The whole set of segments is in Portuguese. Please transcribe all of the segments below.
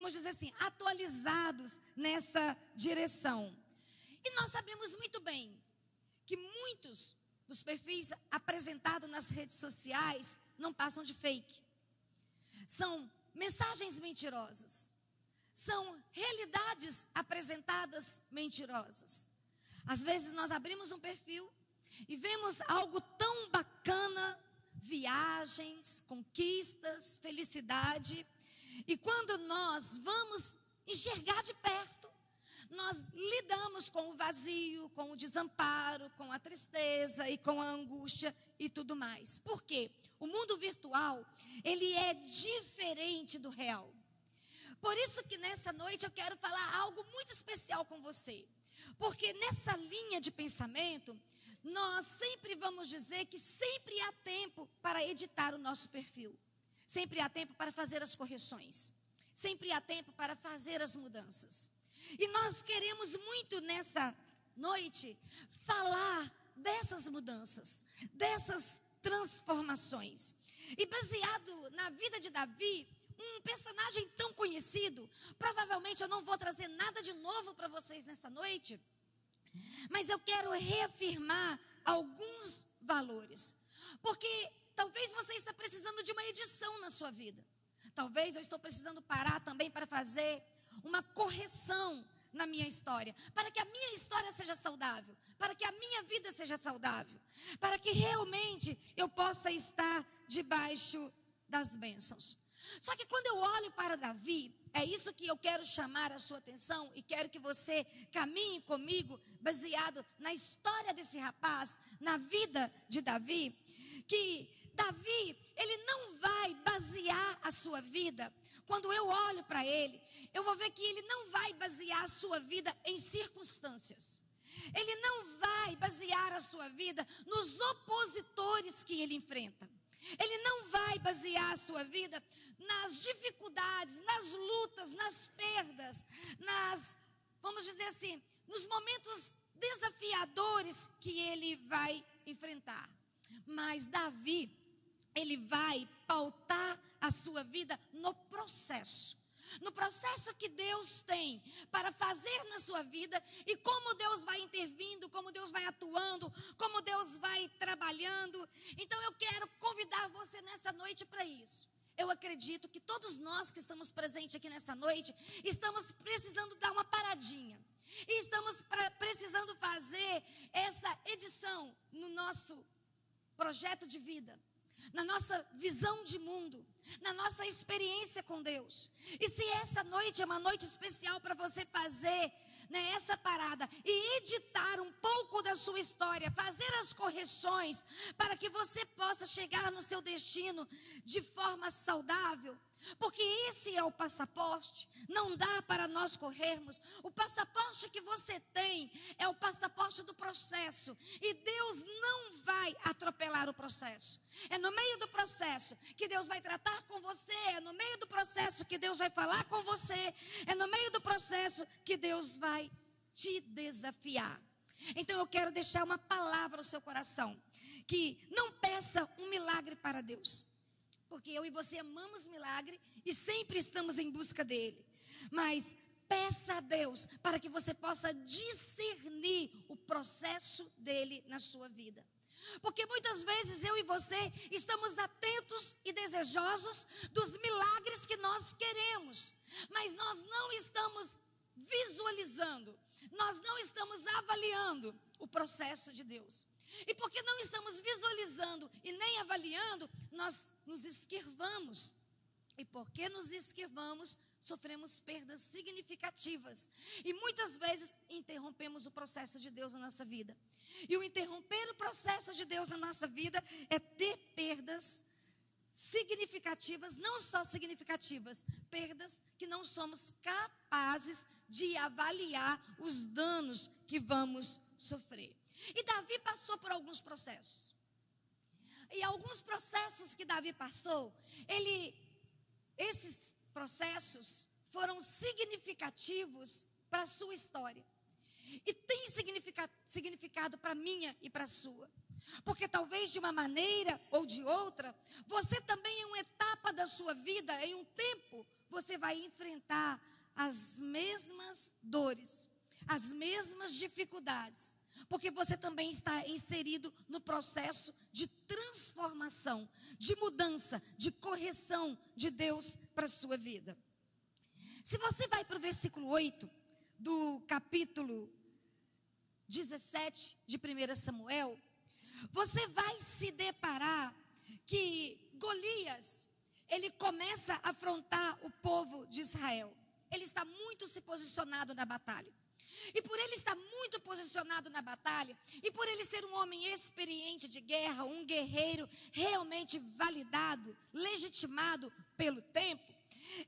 vamos dizer assim, atualizados nessa direção. E nós sabemos muito bem que muitos dos perfis apresentados nas redes sociais não passam de fake. São mensagens mentirosas. São realidades apresentadas mentirosas. Às vezes nós abrimos um perfil e vemos algo tão bacana, viagens, conquistas, felicidade. E quando nós vamos enxergar de perto, nós lidamos com o vazio, com o desamparo, com a tristeza e com a angústia e tudo mais. Por quê? O mundo virtual, ele é diferente do real. Por isso que nessa noite eu quero falar algo muito especial com você. Porque nessa linha de pensamento, nós sempre vamos dizer que sempre há tempo para editar o nosso perfil. Sempre há tempo para fazer as correções. Sempre há tempo para fazer as mudanças. E nós queremos muito nessa noite falar dessas mudanças, dessas transformações. E baseado na vida de Davi, um personagem tão conhecido, provavelmente eu não vou trazer nada de novo para vocês nessa noite, mas eu quero reafirmar alguns valores. Porque talvez você está precisando de uma edição na sua vida. Talvez eu estou precisando parar também para fazer uma correção na minha história, para que a minha história seja saudável, para que a minha vida seja saudável, para que realmente eu possa estar debaixo das bênçãos. Só que quando eu olho para Davi, é isso que eu quero chamar a sua atenção e quero que você caminhe comigo, baseado na história desse rapaz, na vida de Davi, que Davi, ele não vai basear a sua vida. Quando eu olho para ele, eu vou ver que ele não vai basear a sua vida em circunstâncias. Ele não vai basear a sua vida nos opositores que ele enfrenta. Ele não vai basear a sua vida nas dificuldades, nas lutas, nas perdas, vamos dizer assim, nos momentos desafiadores que ele vai enfrentar. Mas Davi, ele vai pautar a sua vida no processo que Deus tem para fazer na sua vida e como Deus vai intervindo, como Deus vai atuando, como Deus vai trabalhando. Então eu quero convidar você nessa noite para isso. Eu acredito que todos nós que estamos presentes aqui nessa noite, estamos precisando dar uma paradinha. E estamos precisando fazer essa edição no nosso projeto de vida, na nossa visão de mundo, na nossa experiência com Deus. E se essa noite é uma noite especial para você fazer, né, essa parada e editar um pouco da sua história, fazer as correções para que você possa chegar no seu destino de forma saudável. Porque esse é o passaporte, não dá para nós corrermos. O passaporte que você tem é o passaporte do processo. E Deus não vai atropelar o processo. É no meio do processo que Deus vai tratar com você. É no meio do processo que Deus vai falar com você. É no meio do processo que Deus vai te desafiar. Então eu quero deixar uma palavra ao seu coração. Que não peça um milagre para Deus. Porque eu e você amamos milagre e sempre estamos em busca dele. Mas peça a Deus para que você possa discernir o processo dele na sua vida. Porque muitas vezes eu e você estamos atentos e desejosos dos milagres que nós queremos. Mas nós não estamos visualizando, nós não estamos avaliando o processo de Deus. E porque não estamos visualizando e nem avaliando, nós nos esquivamos. E porque nos esquivamos, sofremos perdas significativas. E muitas vezes interrompemos o processo de Deus na nossa vida. E o interromper o processo de Deus na nossa vida é ter perdas significativas, não só significativas, perdas que não somos capazes de avaliar os danos que vamos sofrer. E Davi passou por alguns processos. E alguns processos que Davi passou, esses processos foram significativos para a sua história. E tem significado para a minha e para a sua. Porque talvez de uma maneira ou de outra, você também em uma etapa da sua vida, em um tempo, você vai enfrentar as mesmas dores, as mesmas dificuldades, porque você também está inserido no processo de transformação, de mudança, de correção de Deus para a sua vida. Se você vai para o versículo 8 do capítulo 17 de 1 Samuel, você vai se deparar que Golias, ele começa a afrontar o povo de Israel. Ele está muito se posicionado na batalha. E por ele estar muito posicionado na batalha, e por ele ser um homem experiente de guerra, um guerreiro realmente validado, legitimado pelo tempo,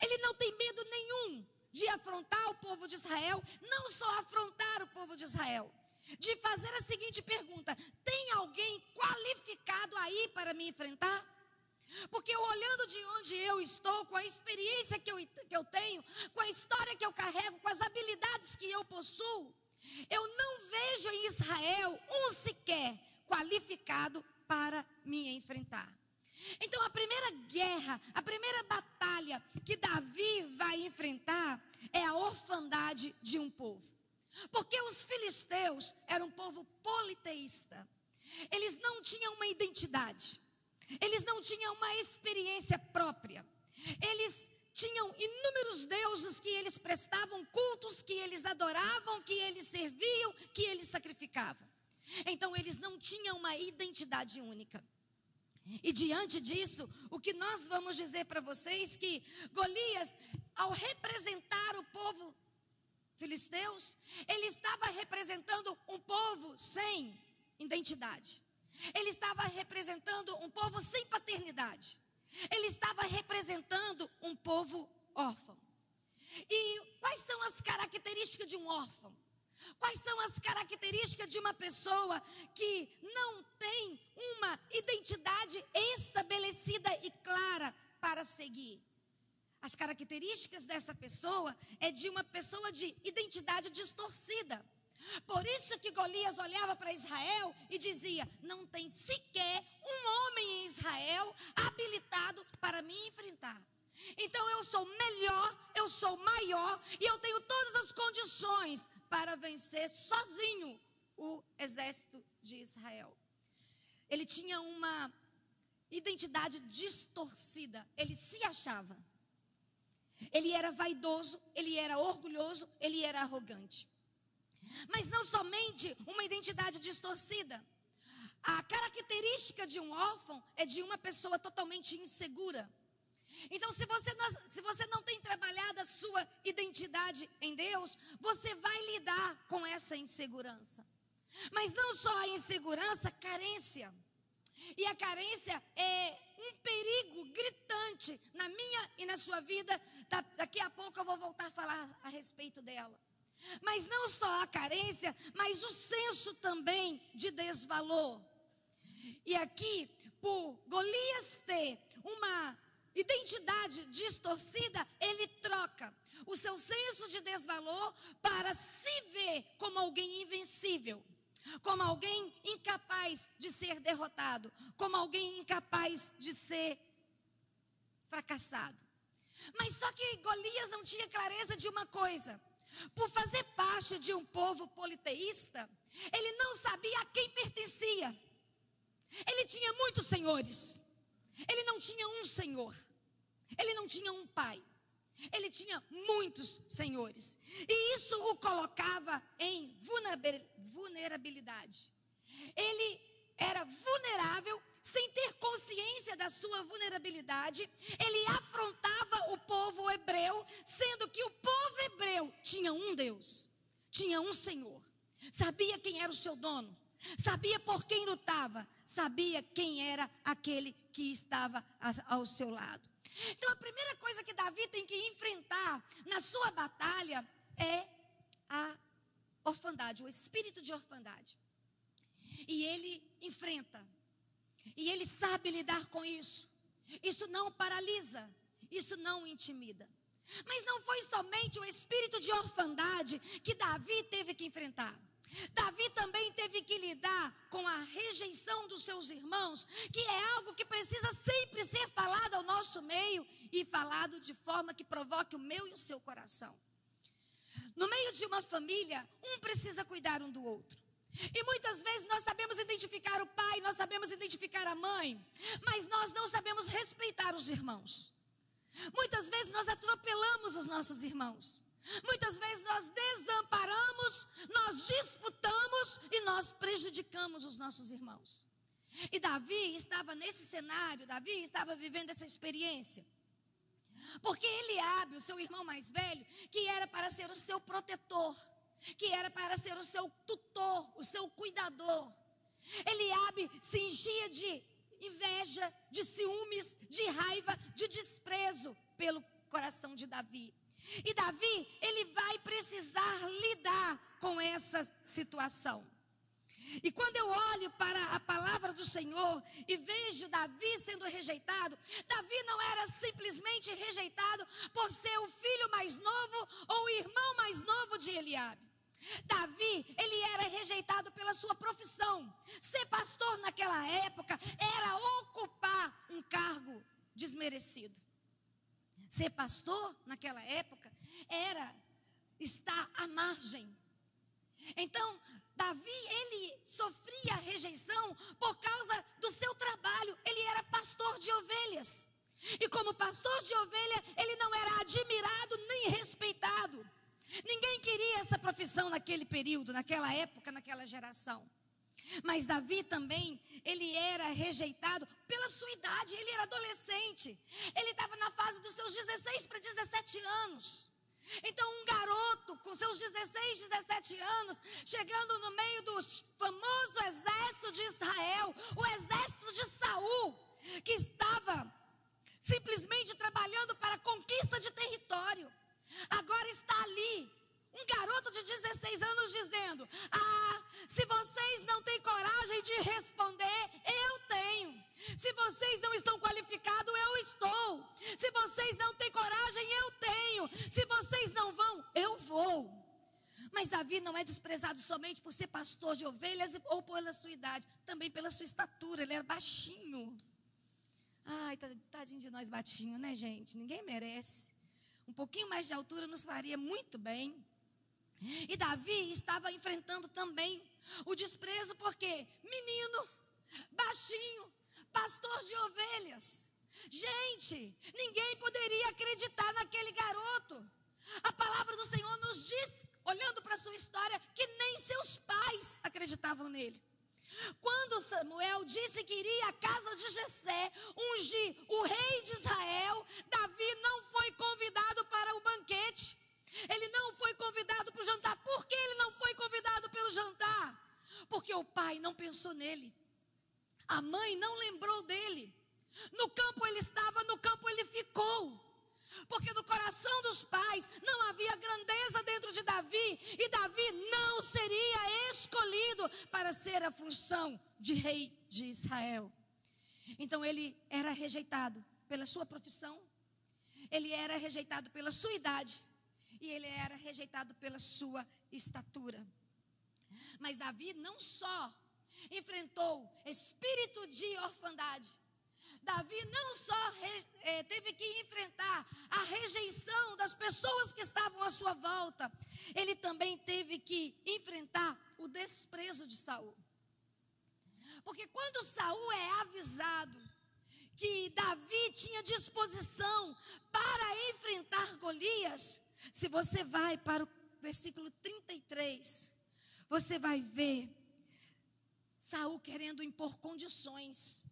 ele não tem medo nenhum de afrontar o povo de Israel, não só afrontar o povo de Israel, de fazer a seguinte pergunta: tem alguém qualificado aí para me enfrentar? Porque olhando de onde eu estou, com a experiência que eu tenho, com a história que eu carrego, com as habilidades que eu possuo, eu não vejo em Israel um sequer qualificado para me enfrentar. Então a primeira guerra, a primeira batalha que Davi vai enfrentar é a orfandade de um povo. Porque os filisteus eram um povo politeísta. Eles não tinham uma identidade. Eles não tinham uma experiência própria. Eles tinham inúmeros deuses que eles prestavam cultos, que eles adoravam, que eles serviam, que eles sacrificavam. Então eles não tinham uma identidade única. E diante disso, o que nós vamos dizer para vocês que Golias, ao representar o povo filisteus, ele estava representando um povo sem identidade. Ele estava representando um povo sem paternidade. Ele estava representando um povo órfão. E quais são as características de um órfão? Quais são as características de uma pessoa que não tem uma identidade estabelecida e clara para seguir? As características dessa pessoa é de uma pessoa de identidade distorcida. Por isso que Golias olhava para Israel e dizia: não tem sequer um homem em Israel habilitado para me enfrentar. Então eu sou melhor, eu sou maior e eu tenho todas as condições para vencer sozinho o exército de Israel. Ele tinha uma identidade distorcida, ele se achava. Ele era vaidoso, ele era orgulhoso, ele era arrogante. Mas não somente uma identidade distorcida. A característica de um órfão é de uma pessoa totalmente insegura. Então, se você não tem trabalhado a sua identidade em Deus, você vai lidar com essa insegurança. Mas não só a insegurança, carência. E a carência é um perigo gritante na minha e na sua vida. Daqui a pouco eu vou voltar a falar a respeito dela. Mas não só a carência, mas o senso também de desvalor. E aqui, por Golias ter uma identidade distorcida, ele troca o seu senso de desvalor para se ver como alguém invencível, como alguém incapaz de ser derrotado, como alguém incapaz de ser fracassado. Mas só que Golias não tinha clareza de uma coisa: por fazer parte de um povo politeísta, ele não sabia a quem pertencia. Ele tinha muitos senhores. Ele não tinha um senhor. Ele não tinha um pai. Ele tinha muitos senhores. E isso o colocava em vulnerabilidade. Ele era vulnerável, sem ter consciência da sua vulnerabilidade. Ele afrontava o povo hebreu, sendo que o povo hebreu tinha um Deus, tinha um Senhor. Sabia quem era o seu dono, sabia por quem lutava, sabia quem era aquele que estava ao seu lado. Então a primeira coisa que Davi tem que enfrentar na sua batalha é a orfandade, o espírito de orfandade. E ele enfrenta. E ele sabe lidar com isso. Isso não o paralisa, isso não o intimida. Mas não foi somente o espírito de orfandade que Davi teve que enfrentar. Davi também teve que lidar com a rejeição dos seus irmãos, que é algo que precisa sempre ser falado ao nosso meio e falado de forma que provoque o meu e o seu coração. No meio de uma família, um precisa cuidar um do outro. E muitas vezes nós sabemos identificar o pai, nós sabemos identificar a mãe, mas nós não sabemos respeitar os irmãos. Muitas vezes nós atropelamos os nossos irmãos. Muitas vezes nós desamparamos, nós disputamos e nós prejudicamos os nossos irmãos. E Davi estava nesse cenário, Davi estava vivendo essa experiência. Porque Eliabe, o seu irmão mais velho, que era para ser o seu protetor, que era para ser o seu tutor, o seu cuidador. Eliabe se enchia de inveja, de ciúmes, de raiva, de desprezo pelo coração de Davi. E Davi, ele vai precisar lidar com essa situação. E quando eu olho para a palavra do Senhor e vejo Davi sendo rejeitado, Davi não era simplesmente rejeitado por ser o filho mais novo ou o irmão mais novo de Eliabe. Davi, ele era rejeitado pela sua profissão. Ser pastor naquela época era ocupar um cargo desmerecido. Ser pastor naquela época era estar à margem. Então, Davi, ele sofria rejeição por causa do seu trabalho. Ele era pastor de ovelhas. E como pastor de ovelha, ele não era admirado nem respeitado. Ninguém queria essa profissão naquele período, naquela época, naquela geração. Mas Davi também, ele era rejeitado pela sua idade, ele era adolescente. Ele estava na fase dos seus 16 para 17 anos. Então um garoto com seus 16, 17 anos, chegando no meio do famoso exército de Israel, o exército de Saul, que estava simplesmente trabalhando para a conquista de território. Agora está ali um garoto de 16 anos dizendo: se vocês não têm coragem de responder, eu tenho. Se vocês não estão qualificados, eu estou. Se vocês não têm coragem, eu tenho. Se vocês não vão, eu vou. Mas Davi não é desprezado somente por ser pastor de ovelhas ou pela sua idade, também pela sua estatura. Ele era baixinho. Ai, tadinho de nós baixinho, né, gente? Ninguém merece. Um pouquinho mais de altura nos faria muito bem. E Davi estava enfrentando também o desprezo porque menino, baixinho, pastor de ovelhas. Gente, ninguém poderia acreditar naquele garoto. A palavra do Senhor nos diz, olhando para a sua história, que nem seus pais acreditavam nele. Quando Samuel disse que iria à casa de Jessé ungir o rei de Israel, Davi não foi convidado para o banquete. Ele não foi convidado para o jantar. Por que ele não foi convidado pelo jantar? Porque o pai não pensou nele. A mãe não lembrou dele. No campo ele estava, no campo ele ficou. Porque no coração dos pais não havia grandeza dentro de Davi. E Davi não seria escolhido para ser a função de rei de Israel. Então ele era rejeitado pela sua profissão. Ele era rejeitado pela sua idade. E ele era rejeitado pela sua estatura. Mas Davi não só enfrentou espírito de orfandade. Davi não só teve que enfrentar a rejeição das pessoas que estavam à sua volta. Ele também teve que enfrentar o desprezo de Saul. Porque quando Saul é avisado que Davi tinha disposição para enfrentar Golias, se você vai para o versículo 33, você vai ver Saul querendo impor condições.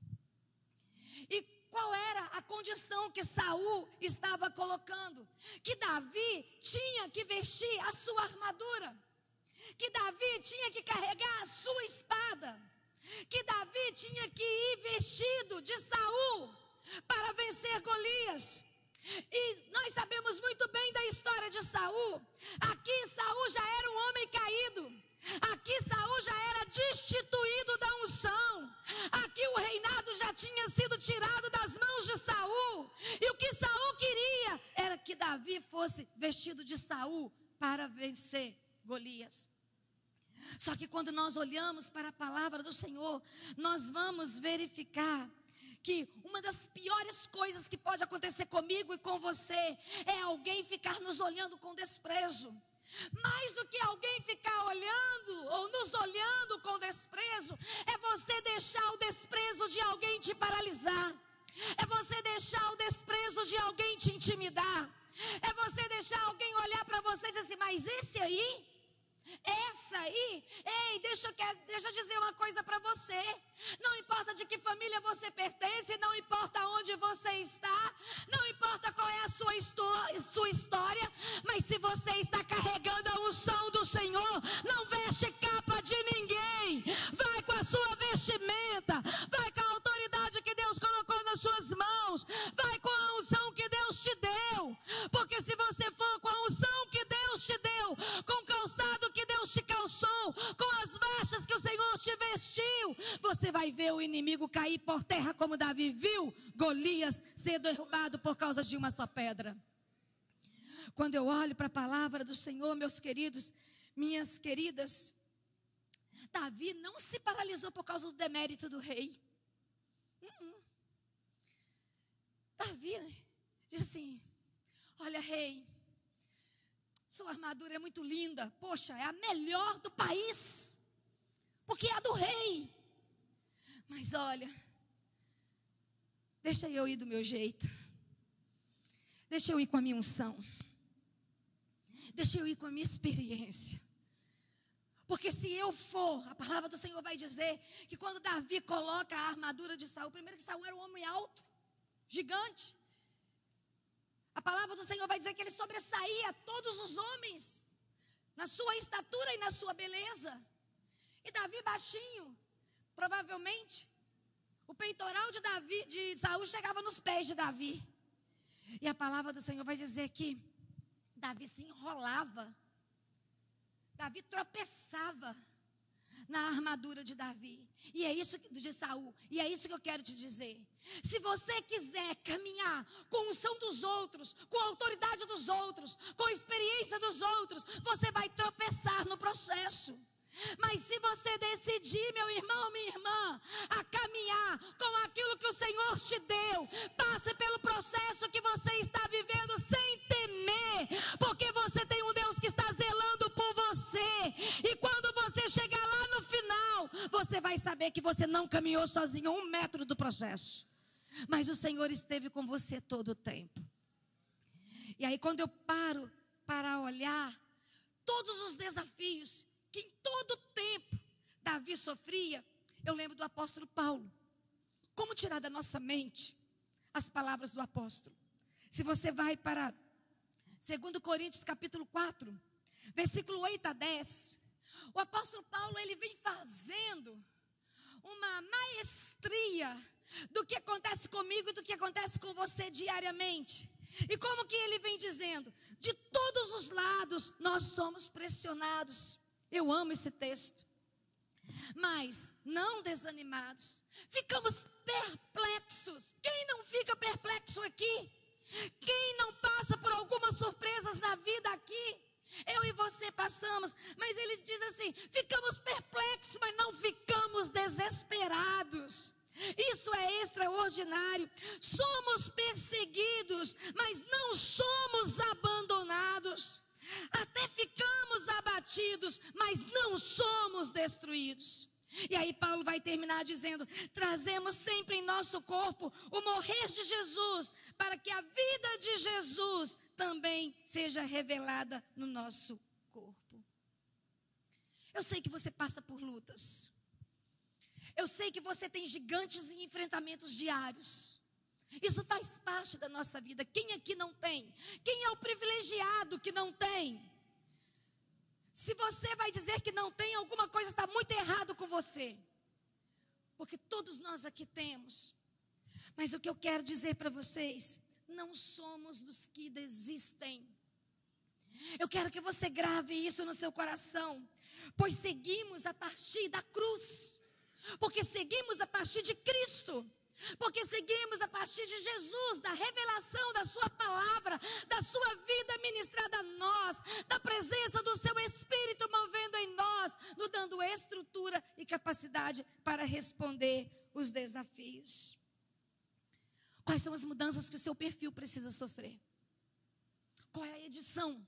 E qual era a condição que Saul estava colocando? Que Davi tinha que vestir a sua armadura. Que Davi tinha que carregar a sua espada. Que Davi tinha que ir vestido de Saul para vencer Golias. E nós sabemos muito bem da história de Saul. Aqui Saul já era um homem caído. Aqui Saul já era destituído da unção. Aqui o reinado já tinha sido tirado das mãos de Saul. E o que Saul queria era que Davi fosse vestido de Saul para vencer Golias. Só que quando nós olhamos para a palavra do Senhor, nós vamos verificar que uma das piores coisas que pode acontecer comigo e com você é alguém ficar nos olhando com desprezo. Mais do que alguém ficar olhando ou nos olhando com desprezo, é você deixar o desprezo de alguém te paralisar. É você deixar o desprezo de alguém te intimidar. É você deixar alguém olhar para você e dizer assim, mas esse aí, essa aí, ei, deixa eu dizer uma coisa para você. Não importa de que família você pertence, não importa onde você está, não importa qual é a sua história, mas se você está carregando a unção do Senhor, não veste capa de ninguém. Vai com a sua vestimenta, vai com a autoridade que Deus colocou nas suas mãos, vai com a unção que Deus te deu. Porque se você for com a unção que Deus te deu, com o calçado que Deus te calçou, com as vestes que o Senhor te vestiu, você vai ver o inimigo cair por terra como Davi viu Golias ser derrubado por causa de uma só pedra. Quando eu olho para a palavra do Senhor, meus queridos, minhas queridas, Davi não se paralisou por causa do demérito do rei. Davi diz assim, olha rei, sua armadura é muito linda, poxa, é a melhor do país, porque é a do rei. Mas olha, deixa eu ir do meu jeito, deixa eu ir com a minha unção, deixa eu ir com a minha experiência. Porque se eu for, a palavra do Senhor vai dizer que quando Davi coloca a armadura de Saul, primeiro que Saul era um homem alto, gigante. A palavra do Senhor vai dizer que ele sobressaía todos os homens na sua estatura e na sua beleza. E Davi baixinho, provavelmente o peitoral de Saul chegava nos pés de Davi. E a palavra do Senhor vai dizer que Davi se enrolava, Davi tropeçava na armadura de Davi. E é isso de Saul. E é isso que eu quero te dizer. Se você quiser caminhar com a unção dos outros, com a autoridade dos outros, com a experiência dos outros, você vai tropeçar no processo. Mas se você decidir, meu irmão, minha irmã, a caminhar com aquilo que o Senhor te deu, passe pelo processo que você está vivendo sem temer, porque você tem um Deus que está zelando por você. E quando você chegar lá no final, você vai saber que você não caminhou sozinho 1 metro do processo, mas o Senhor esteve com você todo o tempo. E aí quando eu paro para olhar todos os desafios que em todo tempo Davi sofria, eu lembro do apóstolo Paulo. Como tirar da nossa mente as palavras do apóstolo? Se você vai para 2 Coríntios capítulo 4, versículo 8 a 10, o apóstolo Paulo, ele vem fazendo uma maestria do que acontece comigo e do que acontece com você diariamente. E como que ele vem dizendo? De todos os lados nós somos pressionados. Eu amo esse texto. Mas não desanimados. Ficamos perplexos. Quem não fica perplexo aqui? Quem não passa por algumas surpresas na vida aqui? Eu e você passamos, mas eles dizem assim, ficamos perplexos, mas não ficamos desesperados. Isso é extraordinário. Somos perseguidos, mas não somos abandonados. Até ficamos abatidos, mas não somos destruídos. E aí Paulo vai terminar dizendo, trazemos sempre em nosso corpo o morrer de Jesus, para que a vida de Jesus também seja revelada no nosso corpo. Eu sei que você passa por lutas. Eu sei que você tem gigantes e enfrentamentos diários. Isso faz parte da nossa vida. Quem aqui não tem? Quem é o privilegiado que não tem? Se você vai dizer que não tem, alguma coisa está muito errado com você. Porque todos nós aqui temos. Mas o que eu quero dizer para vocês, não somos dos que desistem. Eu quero que você grave isso no seu coração. Pois seguimos a partir da cruz. Porque seguimos a partir de Cristo. Porque seguimos a partir de Jesus, da revelação da sua palavra, da sua vida ministrada a nós, da presença do seu Espírito movendo em nós, capacidade para responder os desafios. Quais são as mudanças que o seu perfil precisa sofrer? Qual é a edição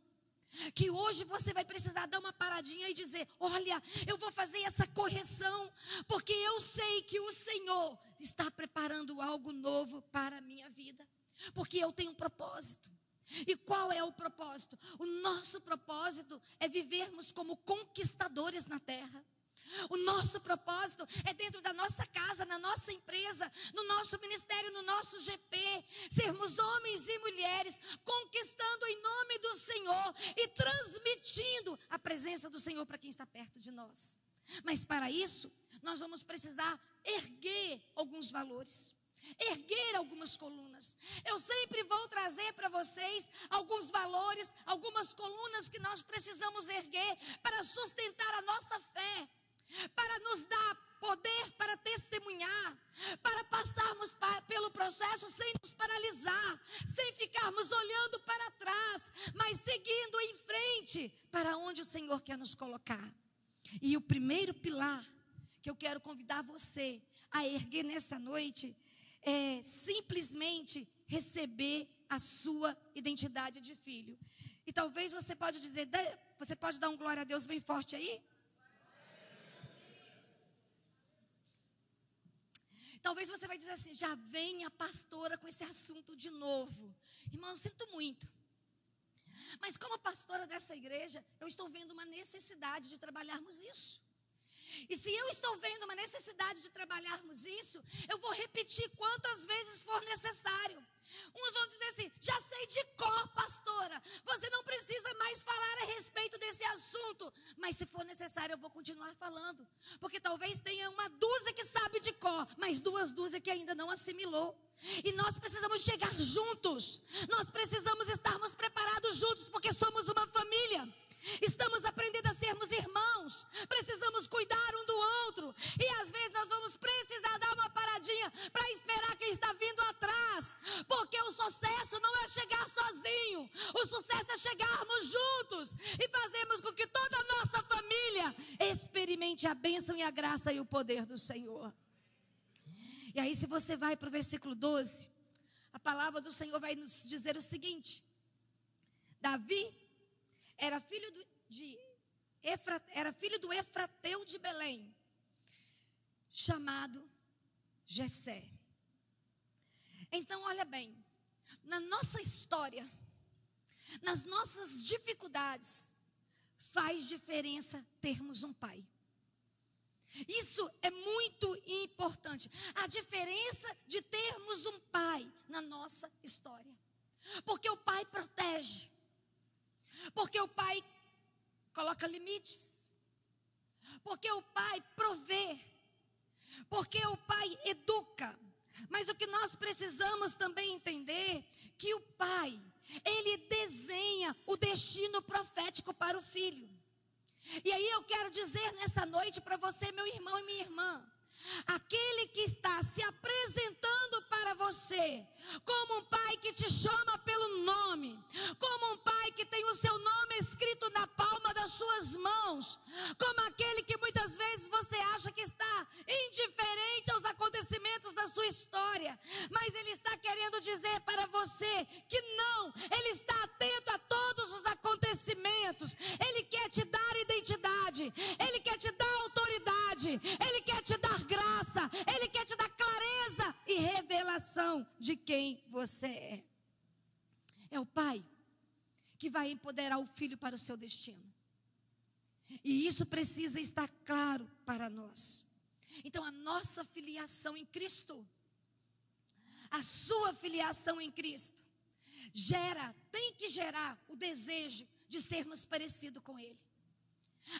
que hoje você vai precisar dar uma paradinha e dizer: olha, eu vou fazer essa correção, porque eu sei que o Senhor está preparando algo novo para a minha vida, porque eu tenho um propósito. E qual é o propósito? O nosso propósito é vivermos como conquistadores na terra. O nosso propósito é dentro da nossa casa, na nossa empresa, no nosso ministério, no nosso GP, sermos homens e mulheres conquistando em nome do Senhor e transmitindo a presença do Senhor para quem está perto de nós. Mas para isso, nós vamos precisar erguer alguns valores, erguer algumas colunas. Eu sempre vou trazer para vocês alguns valores, algumas colunas que nós precisamos erguer para sustentar a nossa fé, para nos dar poder para testemunhar, para passarmos pelo processo sem nos paralisar, sem ficarmos olhando para trás, mas seguindo em frente para onde o Senhor quer nos colocar. E o primeiro pilar que eu quero convidar você a erguer nessa noite é simplesmente receber a sua identidade de filho. E talvez você pode dizer, você pode dar um glória a Deus bem forte aí? Talvez você vai dizer assim: já vem a pastora com esse assunto de novo. Irmão, eu sinto muito. Mas como pastora dessa igreja, eu estou vendo uma necessidade de trabalharmos isso. E se eu estou vendo uma necessidade de trabalharmos isso, eu vou repetir quantas vezes for necessário. Uns vão dizer assim: já sei de cor, pastora, você não precisa mais falar a respeito desse assunto. Mas se for necessário, eu vou continuar falando, porque talvez tenha uma dúzia que sabe de cor, mas duas dúzias que ainda não assimilou. E nós precisamos chegar juntos, nós precisamos estarmos preparados juntos, porque somos uma família. Estamos aprendendo a sermos irmãos, precisamos cuidar um do outro. E às vezes nós vamos precisar dar uma paradinha para esperar quem está vindo atrás, porque o sucesso não é chegar sozinho, o sucesso é chegarmos juntos e fazermos com que toda a nossa família experimente a bênção e a graça e o poder do Senhor. E aí, se você vai para o versículo 12, a palavra do Senhor vai nos dizer o seguinte: Davi era filho do Efrateu de Belém, chamado Jessé. Então, olha bem, na nossa história, nas nossas dificuldades, faz diferença termos um pai. Isso é muito importante. A diferença de termos um pai na nossa história. Porque o pai protege. Porque o pai coloca limites. Porque o pai provê. Porque o pai educa. Mas o que nós precisamos também entender, que o pai, ele desenha o destino profético para o filho. E aí eu quero dizer nessa noite para você, meu irmão e minha irmã, aquele que está se apresentando para você como um pai que te chama pelo nome, como um pai que tem o seu nome escrito na palma das suas mãos, como aquele que muitas vezes você acha que está indiferente aos acontecimentos da sua história, mas ele está querendo dizer para você que não, ele está atento a todos os acontecimentos, ele quer te dar identidade, ele quer te dar autoridade, ele quer te dar graça, ele quer te dar clareza e revelação de quem você é. É o pai que vai empoderar o filho para o seu destino. E isso precisa estar claro para nós. Então, a nossa filiação em Cristo, a sua filiação em Cristo, tem que gerar o desejo de sermos parecidos com Ele.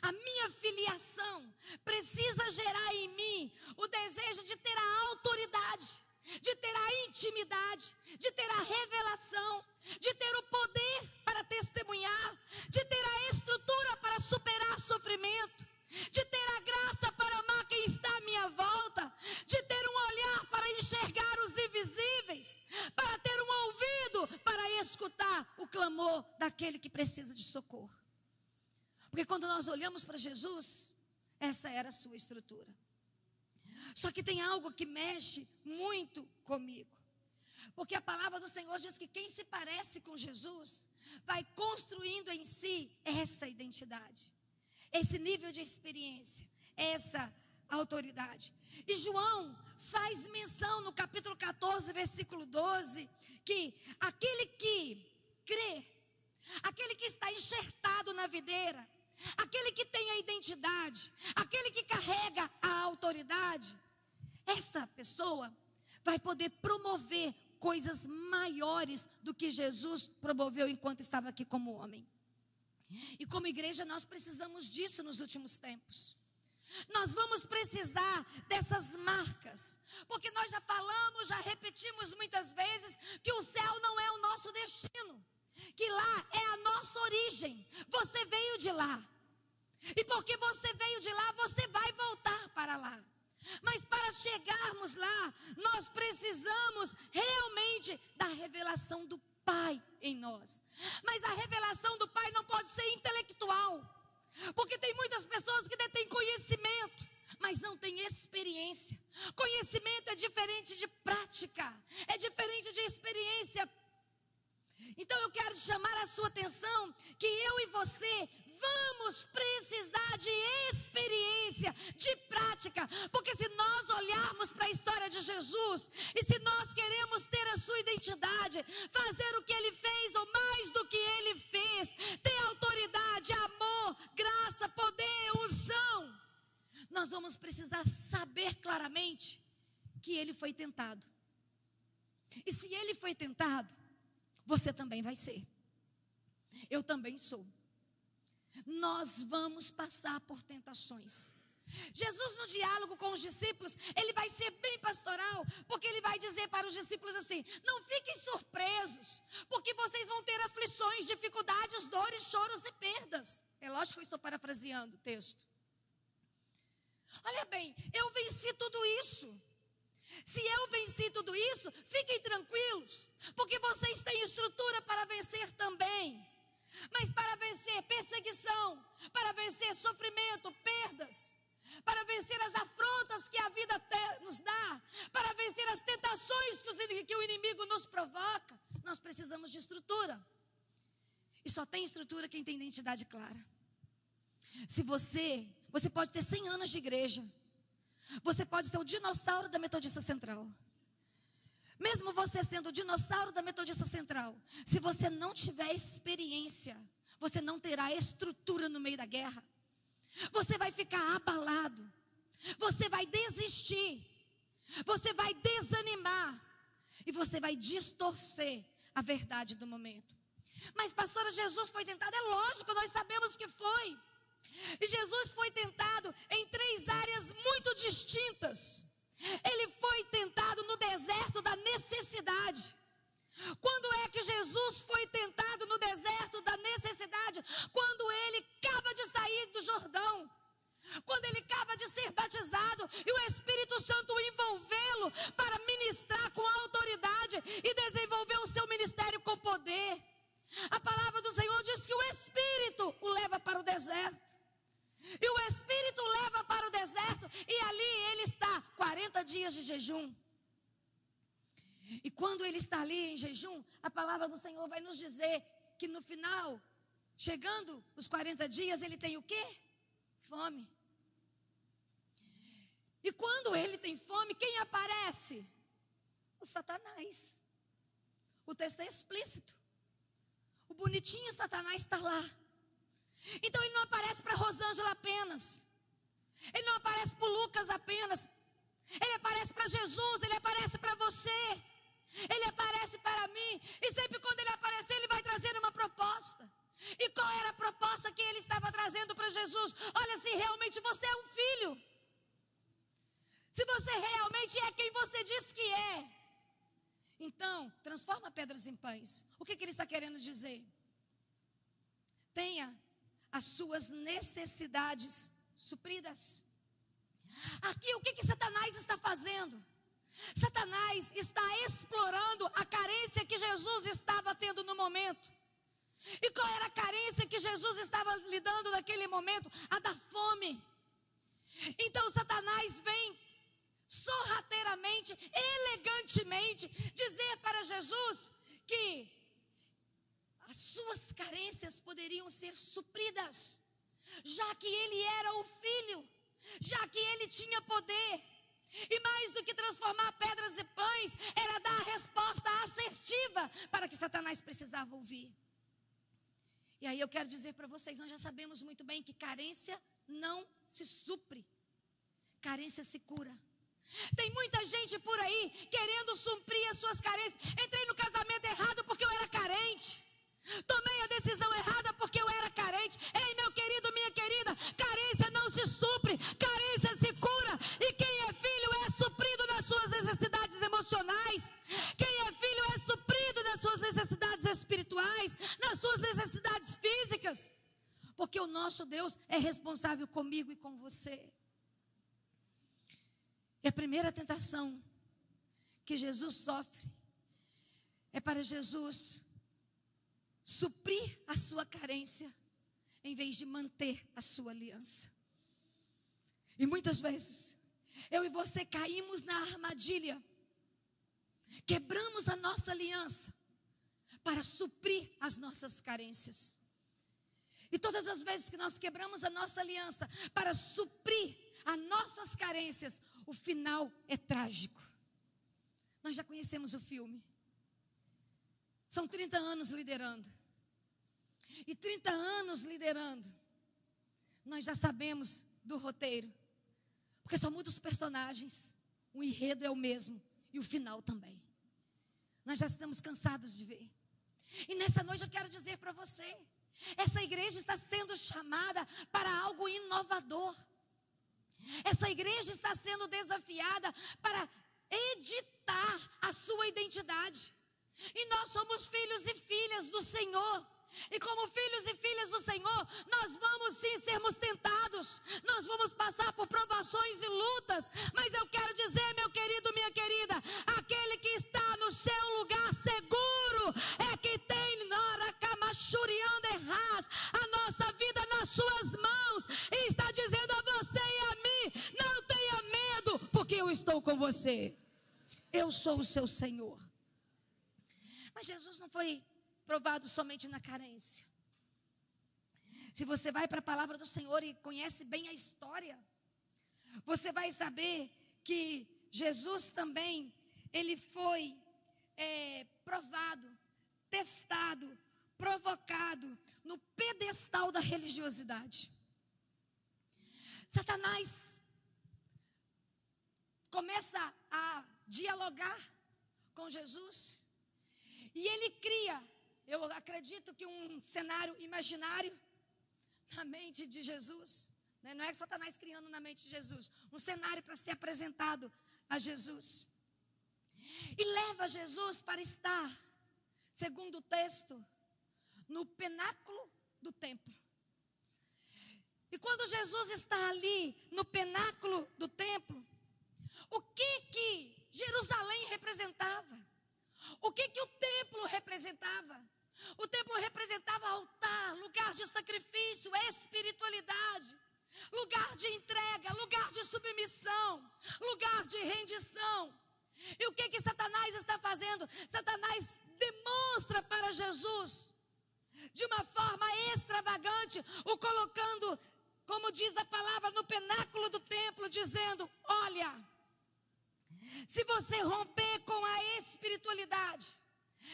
A minha filiação precisa gerar em mim o desejo de ter a autoridade, de ter a intimidade, de ter a revelação, de ter o poder para testemunhar, de ter a estrutura para superar sofrimento, de ter a graça para amar quem está à minha volta, de ter um olhar para enxergar os invisíveis, para ter um ouvido para escutar o clamor daquele que precisa de socorro. Porque quando nós olhamos para Jesus, essa era a sua estrutura. Só que tem algo que mexe muito comigo. Porque a palavra do Senhor diz que quem se parece com Jesus vai construindo em si essa identidade, esse nível de experiência, essa autoridade. E João faz menção no capítulo 14, versículo 12, que aquele que crê, aquele que está enxertado na videira, aquele que tem a identidade, aquele que carrega a autoridade, essa pessoa vai poder promover coisas maiores do que Jesus promoveu enquanto estava aqui como homem. E como igreja nós precisamos disso nos últimos tempos. Nós vamos precisar dessas marcas, porque nós já falamos, já repetimos muitas vezes que o céu não é o nosso destino, que lá é a nossa origem. Você veio de lá, e porque você veio de lá, você vai voltar para lá. Mas para chegarmos lá, nós precisamos realmente da revelação do Pai em nós. Mas a revelação do Pai não pode ser intelectual, porque tem muitas pessoas que detêm conhecimento, mas não têm experiência. Conhecimento é diferente de prática, é diferente de experiência. Então eu quero chamar a sua atenção que eu e você vamos precisar de experiência, de prática, porque se nós olharmos para a história de Jesus, e se nós queremos ter a sua identidade, fazer o que ele fez ou mais do que ele fez, ter autoridade, amor, graça, poder, unção, nós vamos precisar saber claramente que ele foi tentado. E se ele foi tentado, você também vai ser. Eu também sou. Nós vamos passar por tentações. Jesus, no diálogo com os discípulos, ele vai ser bem pastoral, porque ele vai dizer para os discípulos assim: não fiquem surpresos, porque vocês vão ter aflições, dificuldades, dores, choros e perdas. É lógico que eu estou parafraseando o texto. Olha bem, eu venci tudo isso. Se eu venci tudo isso, fiquem tranquilos, porque vocês têm estrutura para vencer também. Mas para vencer perseguição, para vencer sofrimento, perdas, para vencer as afrontas que a vida nos dá, para vencer as tentações que o inimigo nos provoca, nós precisamos de estrutura. E só tem estrutura quem tem identidade clara. Se você pode ter 100 anos de igreja, você pode ser o dinossauro da Metodista Central. Mesmo você sendo o dinossauro da Metodista Central, se você não tiver experiência, você não terá estrutura no meio da guerra. Você vai ficar abalado, você vai desistir, você vai desanimar e você vai distorcer a verdade do momento. Mas pastora, Jesus foi tentado? É lógico, nós sabemos que foi. E Jesus foi tentado em 3 áreas muito distintas. Ele foi tentado no deserto da necessidade. Quando é que Jesus foi tentado no deserto da necessidade? Quando ele acaba de sair do Jordão, quando ele acaba de ser batizado e o Espírito Santo o envolvê-lo para ministrar com autoridade e desenvolver o seu ministério com poder. A palavra do Senhor diz que o Espírito o leva para o deserto. E o Espírito o leva para o deserto, e ali ele está 40 dias de jejum. E quando ele está ali em jejum, a palavra do Senhor vai nos dizer que no final, chegando os 40 dias, ele tem o quê? Fome. E quando ele tem fome, quem aparece? O Satanás. O texto é explícito. O bonitinho Satanás está lá. Então ele não aparece para Rosângela apenas, ele não aparece para o Lucas apenas, ele aparece para Jesus, ele aparece para você, ele aparece para mim. E sempre quando ele aparecer, ele vai trazer uma proposta. E qual era a proposta que ele estava trazendo para Jesus? Olha, se realmente você é um filho, se você realmente é quem você diz que é, então transforma pedras em pães. O que ele está querendo dizer? Tenha as suas necessidades supridas. Aqui o que Satanás está fazendo? Satanás está explorando a carência que Jesus estava tendo no momento. E qual era a carência que Jesus estava lidando naquele momento? A da fome. Então Satanás vem sorrateiramente, elegantemente, dizer para Jesus que as suas carências poderiam ser supridas, já que ele era o Filho, já que ele tinha poder. E mais do que transformar pedras em pães, era dar a resposta assertiva para que Satanás precisava ouvir. E aí eu quero dizer para vocês, nós já sabemos muito bem que carência não se supre, carência se cura. Tem muita gente por aí querendo suprir as suas carências. Entrei no casamento errado porque eu era carente. Tomei a decisão errada porque eu era carente. Ei, meu querido, minha querida, carência não se supre, carência se cura. E quem é filho é suprido nas suas necessidades emocionais. Quem é filho é suprido nas suas necessidades espirituais, nas suas necessidades físicas. Porque o nosso Deus é responsável comigo e com você. E a primeira tentação que Jesus sofre é para Jesus suprir a sua carência, em vez de manter a sua aliança. E muitas vezes, eu e você caímos na armadilha, quebramos a nossa aliança para suprir as nossas carências. E todas as vezes que nós quebramos a nossa aliança para suprir as nossas carências, o final é trágico. Nós já conhecemos o filme. São 30 anos liderando. E 30 anos liderando, nós já sabemos do roteiro. Porque só muda os personagens. O enredo é o mesmo. E o final também. Nós já estamos cansados de ver. E nessa noite eu quero dizer para você, essa igreja está sendo chamada para algo inovador. Essa igreja está sendo desafiada para editar a sua identidade. E nós somos filhos e filhas do Senhor. E como filhos e filhas do Senhor, nós vamos sim sermos tentados. Nós vamos passar por provações e lutas. Mas eu quero dizer, meu querido, minha querida, aquele que está no seu lugar seguro é que tem a nossa vida nas suas mãos. E está dizendo a você e a mim, não tenha medo, porque eu estou com você. Eu sou o seu Senhor. Mas Jesus não foi provado somente na carência. Se você vai para a palavra do Senhor e conhece bem a história, você vai saber que Jesus também, ele foi provado, testado, provocado no pedestal da religiosidade. Satanás começa a dialogar com Jesus e ele cria, eu acredito que um cenário imaginário na mente de Jesus, né? Não é Satanás criando na mente de Jesus, um cenário para ser apresentado a Jesus. E leva Jesus para estar, segundo o texto, no pináculo do templo. E quando Jesus está ali no pináculo do templo, o que Jerusalém representava? O que o templo representava? O templo representava altar, lugar de sacrifício, espiritualidade, lugar de entrega, lugar de submissão, lugar de rendição. E o que Satanás está fazendo? Satanás demonstra para Jesus, de uma forma extravagante, o colocando, como diz a palavra, no pináculo do templo, dizendo: olha, se você romper com a espiritualidade,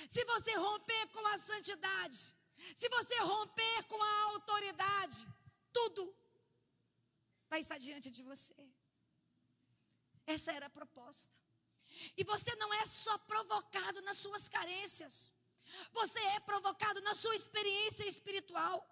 se você romper com a santidade, se você romper com a autoridade, tudo vai estar diante de você. Essa era a proposta. E você não é só provocado nas suas carências, você é provocado na sua experiência espiritual.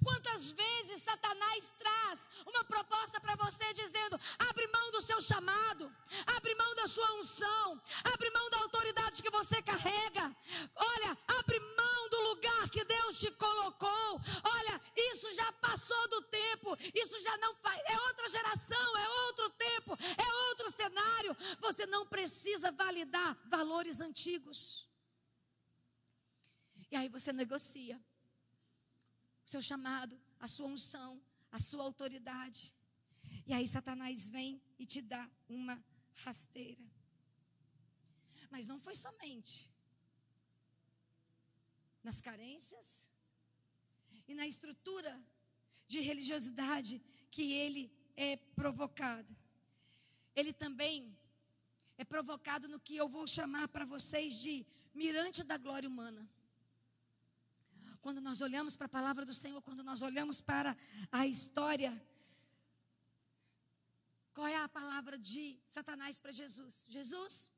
Quantas vezes Satanás traz uma proposta para você dizendo: abre mão do seu chamado, abre mão da sua unção, abre mão da autoridade que você carrega, olha, abre mão do lugar que Deus te colocou, olha, isso já passou do tempo, isso já não faz, é outra geração, é outro tempo, é outro cenário, você não precisa validar valores antigos. E aí você negocia o seu chamado, a sua unção, a sua autoridade. E aí Satanás vem e te dá uma rasteira. Mas não foi somente nas carências e na estrutura de religiosidade que ele é provocado. Ele também é provocado no que eu vou chamar para vocês de mirante da glória humana. Quando nós olhamos para a palavra do Senhor, quando nós olhamos para a história, qual é a palavra de Satanás para Jesus? Jesus,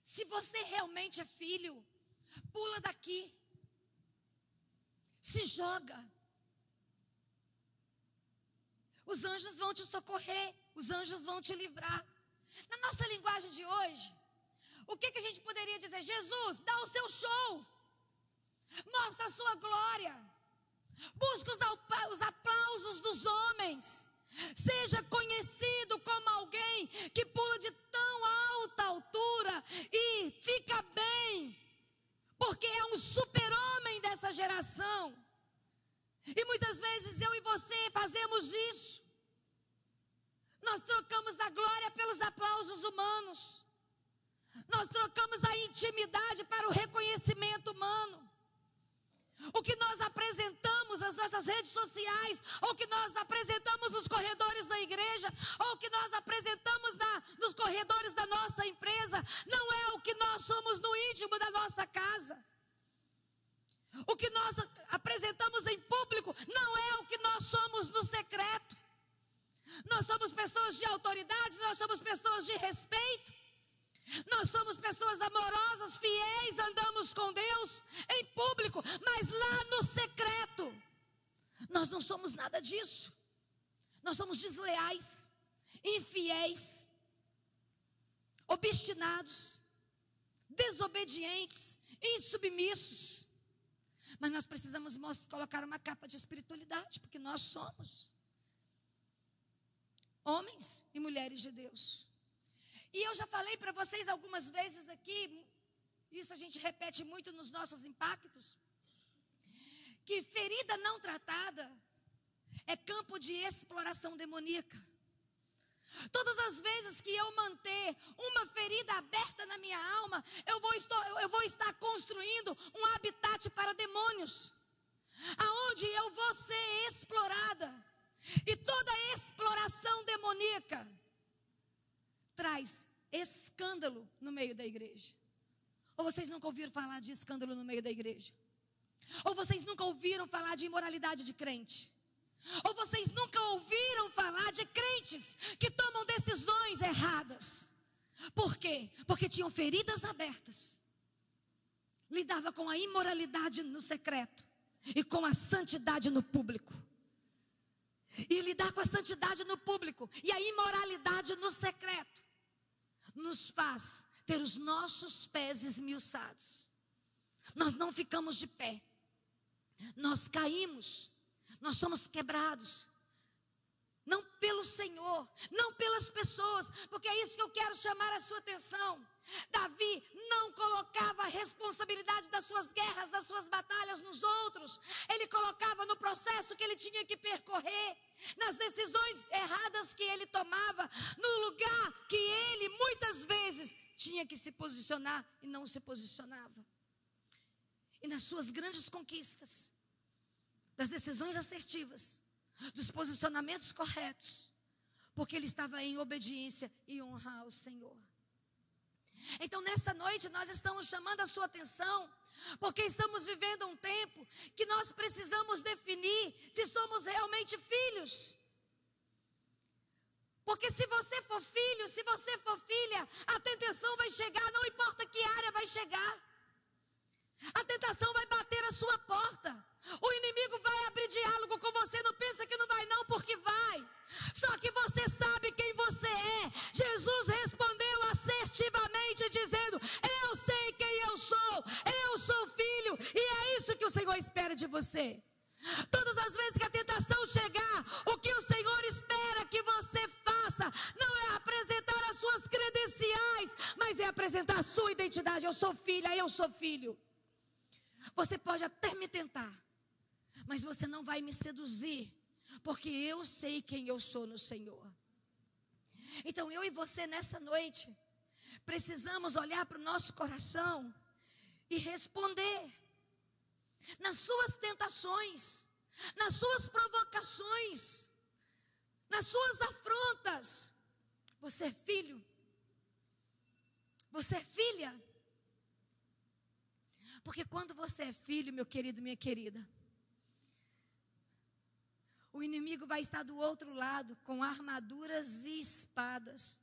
se você realmente é filho, pula daqui, se joga. Os anjos vão te socorrer, os anjos vão te livrar. Na nossa linguagem de hoje, o que a gente poderia dizer? Jesus, dá o seu show, mostra a sua glória, busca os aplausos dos homens, seja conhecido como alguém que pula de tão alta altura e fica bem, porque é um super-homem dessa geração. E muitas vezes eu e você fazemos isso. Nós trocamos a glória pelos aplausos humanos. Nós trocamos a intimidade para o reconhecimento humano. O que nós apresentamos nas nossas redes sociais, ou o que nós apresentamos nos corredores da igreja, ou o que nós apresentamos nos corredores da nossa empresa, não é o que nós somos no íntimo da nossa casa. O que nós apresentamos em público não é o que nós somos no secreto. Nós somos pessoas de autoridade, nós somos pessoas de respeito, nós somos pessoas amorosas, fiéis, andamos com Deus em público, mas lá no secreto, nós não somos nada disso. Nós somos desleais, infiéis, obstinados, desobedientes, insubmissos. Mas nós precisamos colocar uma capa de espiritualidade, porque nós somos homens e mulheres de Deus. E eu já falei para vocês algumas vezes aqui, isso a gente repete muito nos nossos impactos, que ferida não tratada é campo de exploração demoníaca. Todas as vezes que eu manter uma ferida aberta na minha alma, eu vou estar construindo um habitat para demônios, aonde eu vou ser explorada. E toda exploração demoníaca traz escândalo no meio da igreja. Ou vocês nunca ouviram falar de escândalo no meio da igreja? Ou vocês nunca ouviram falar de imoralidade de crente? Ou vocês nunca ouviram falar de crentes que tomam decisões erradas? Por quê? Porque tinham feridas abertas. Lidava com a imoralidade no secreto e com a santidade no público. E lidar com a santidade no público e a imoralidade no secreto nos faz ter os nossos pés esmiuçados. Nós não ficamos de pé. Nós caímos. Nós somos quebrados. Não pelo Senhor, não pelas pessoas, porque é isso que eu quero chamar a sua atenção. Davi não colocava a responsabilidade das suas guerras, das suas batalhas nos outros. Ele colocava no processo que ele tinha que percorrer, nas decisões erradas que ele tomava, no lugar que ele muitas vezes tinha que se posicionar e não se posicionava. E nas suas grandes conquistas, das decisões assertivas, dos posicionamentos corretos, porque ele estava em obediência e honra ao Senhor. Então nessa noite nós estamos chamando a sua atenção, porque estamos vivendo um tempo que nós precisamos definir se somos realmente filhos. Porque se você for filho, se você for filha, a tentação vai chegar, não importa que área vai chegar. A tentação vai bater a sua porta. O inimigo vai abrir diálogo com você. Não pensa que não vai não, porque vai. Só que você sabe quem você é. Jesus respondeu assertivamente dizendo: eu sei quem eu sou filho. E é isso que o Senhor espera de você. Todas as vezes que a tentação chegar, o que o Senhor espera que você faça não é apresentar as suas credenciais, mas é apresentar a sua identidade. Eu sou filha, eu sou filho. Você pode até me tentar, mas você não vai me seduzir, porque eu sei quem eu sou no Senhor. Então eu e você nessa noite precisamos olhar para o nosso coração e responder. Nas suas tentações, nas suas provocações, nas suas afrontas. Você é filho? Você é filha? Porque quando você é filho, meu querido, minha querida, o inimigo vai estar do outro lado com armaduras e espadas.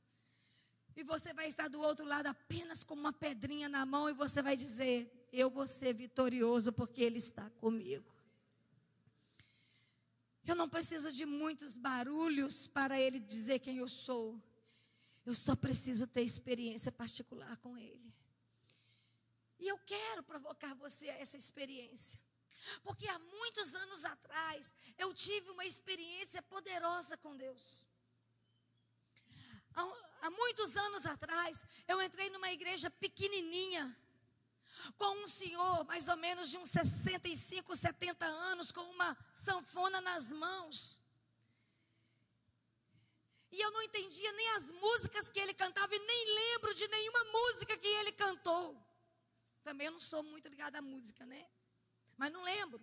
E você vai estar do outro lado apenas com uma pedrinha na mão e você vai dizer: eu vou ser vitorioso porque Ele está comigo. Eu não preciso de muitos barulhos para Ele dizer quem eu sou. Eu só preciso ter experiência particular com Ele. E eu quero provocar você a essa experiência. Porque há muitos anos atrás, eu tive uma experiência poderosa com Deus. Há muitos anos atrás, eu entrei numa igreja pequenininha, com um senhor, mais ou menos de uns 65, 70 anos, com uma sanfona nas mãos. E eu não entendia nem as músicas que ele cantava, e nem lembro de nenhuma música que ele cantou. Também eu não sou muito ligada à música, né? Mas não lembro.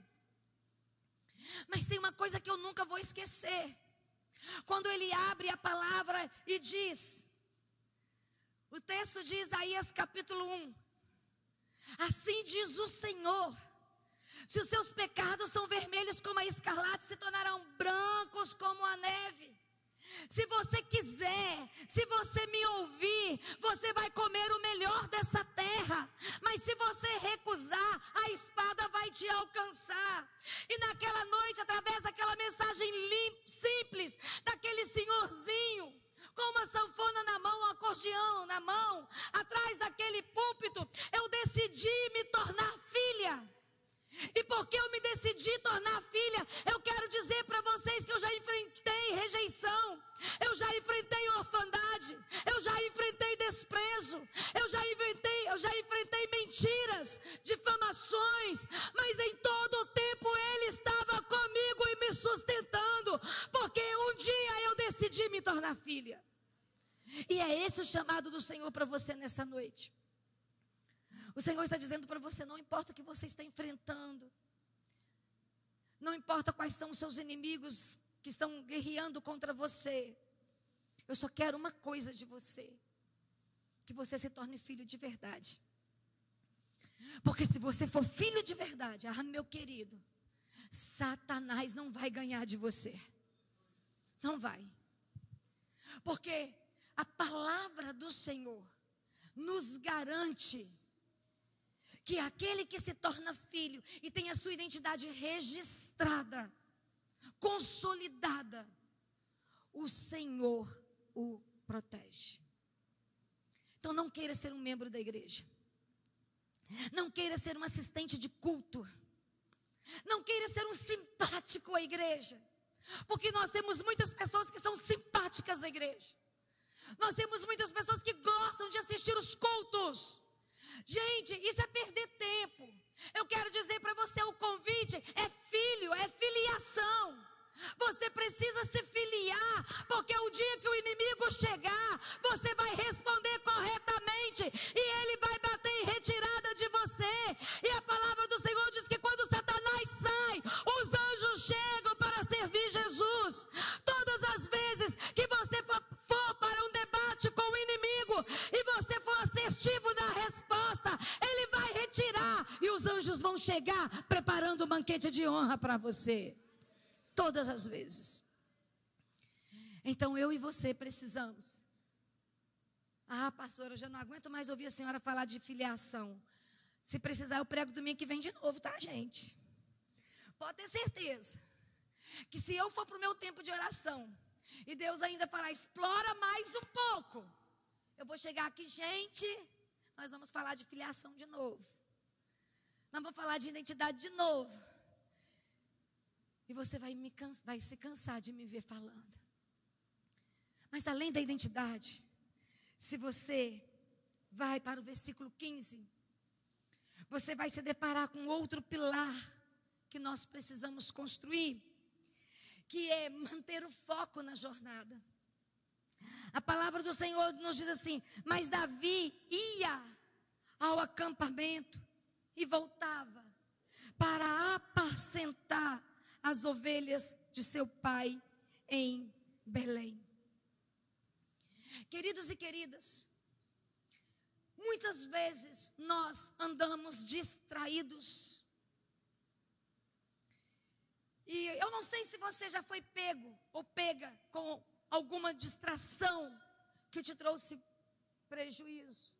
Mas tem uma coisa que eu nunca vou esquecer. Quando ele abre a palavra e diz, o texto de Isaías capítulo 1. Assim diz o Senhor: se os seus pecados são vermelhos como a escarlate, se tornarão brancos como a neve. Se você quiser, se você me ouvir, você vai comer o melhor dessa terra. Mas se você recusar, a espada vai te alcançar. E naquela noite, através daquela mensagem simples, daquele senhorzinho, com uma sanfona na mão, um acordeão na mão, atrás daquele púlpito, eu decidi me tornar filha. E porque eu me decidi tornar filha, eu quero dizer para vocês que eu já enfrentei rejeição, eu já enfrentei orfandade, eu já enfrentei desprezo, eu já enfrentei mentiras, difamações, mas em todo o tempo Ele estava comigo e me sustentando, porque um dia eu decidi me tornar filha. E é esse o chamado do Senhor para você nessa noite. O Senhor está dizendo para você: não importa o que você está enfrentando, não importa quais são os seus inimigos que estão guerreando contra você, eu só quero uma coisa de você: que você se torne filho de verdade. Porque se você for filho de verdade, meu querido, Satanás não vai ganhar de você. Não vai. Porque a palavra do Senhor nos garante que aquele que se torna filho e tem a sua identidade registrada, consolidada, o Senhor o protege. Então não queira ser um membro da igreja. Não queira ser um assistente de culto. Não queira ser um simpático à igreja. Porque nós temos muitas pessoas que são simpáticas à igreja. Nós temos muitas pessoas que gostam de assistir os cultos. Gente, isso é perder tempo. Eu quero dizer para você, o convite é filho, é filiação. Você precisa se filiar, porque o dia que o inimigo chegar, você vai responder corretamente e ele vai bater em retirada de você. E a palavra do Senhor diz que quando Satanás sai, os anjos chegam para servir Jesus. Todas as vezes que você for para um debate com o inimigo e você for assertivo na resposta, ele vai retirar e os anjos vão chegar preparando um banquete de honra para você. Todas as vezes. Então eu e você precisamos. Pastora, eu já não aguento mais ouvir a senhora falar de filiação. Se precisar, eu prego domingo que vem de novo, tá, gente? Pode ter certeza que se eu for para o meu tempo de oração e Deus ainda falar, explora mais um pouco, eu vou chegar aqui, gente, nós vamos falar de filiação de novo. Nós vamos falar de identidade de novo. E você vai se cansar de me ver falando. Mas além da identidade, se você vai para o versículo 15, você vai se deparar com outro pilar que nós precisamos construir, que é manter o foco na jornada. A palavra do Senhor nos diz assim: mas Davi ia ao acampamento e voltava para apacentar as ovelhas de seu pai em Belém. Queridos e queridas, muitas vezes nós andamos distraídos. E eu não sei se você já foi pego ou pega com alguma distração que te trouxe prejuízo.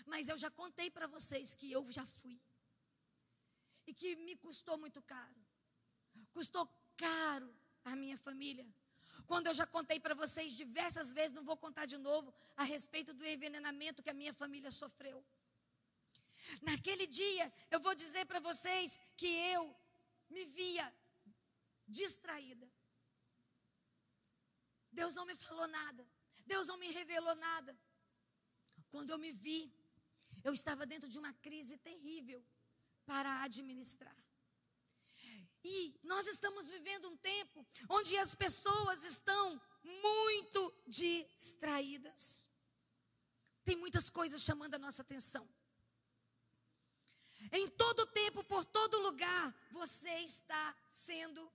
Mas eu já contei para vocês que eu já fui. E que me custou muito caro. Custou caro a minha família. Quando eu já contei para vocês diversas vezes, não vou contar de novo, a respeito do envenenamento que a minha família sofreu. Naquele dia, eu vou dizer para vocês que eu me via distraída. Deus não me falou nada. Deus não me revelou nada. Quando eu me vi, eu estava dentro de uma crise terrível para administrar. E nós estamos vivendo um tempo onde as pessoas estão muito distraídas. Tem muitas coisas chamando a nossa atenção. Em todo tempo, por todo lugar, você está sendo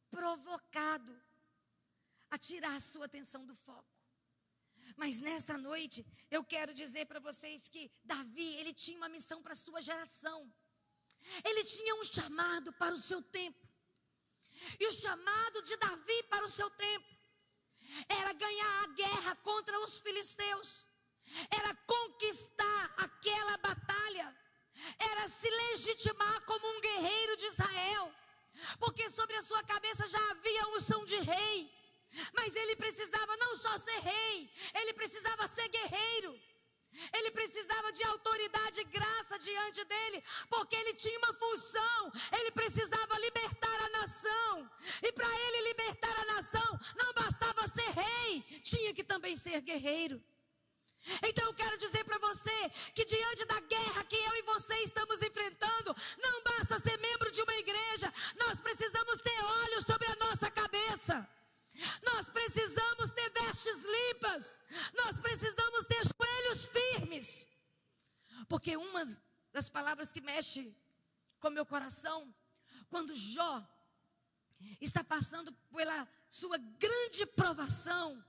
provocado a tirar a sua atenção do foco. Mas nessa noite, eu quero dizer para vocês que Davi, ele tinha uma missão para a sua geração. Ele tinha um chamado para o seu tempo. E o chamado de Davi para o seu tempo era ganhar a guerra contra os filisteus. Era conquistar aquela batalha. Era se legitimar como um guerreiro de Israel. Porque sobre a sua cabeça já havia unção de rei. Mas ele precisava não só ser rei, ele precisava ser guerreiro. Ele precisava de autoridade e graça diante dele, porque ele tinha uma função. Ele precisava libertar a nação. E para ele libertar a nação, não bastava ser rei, tinha que também ser guerreiro. Então eu quero dizer para você que diante da guerra que eu e você estamos enfrentando, não basta ser membro de uma igreja, nós precisamos ter olhos sobre a nossa cabeça. Nós precisamos ter vestes limpas. Nós precisamos ter joelhos firmes. Porque uma das palavras que mexe com meu coração, quando Jó está passando pela sua grande provação,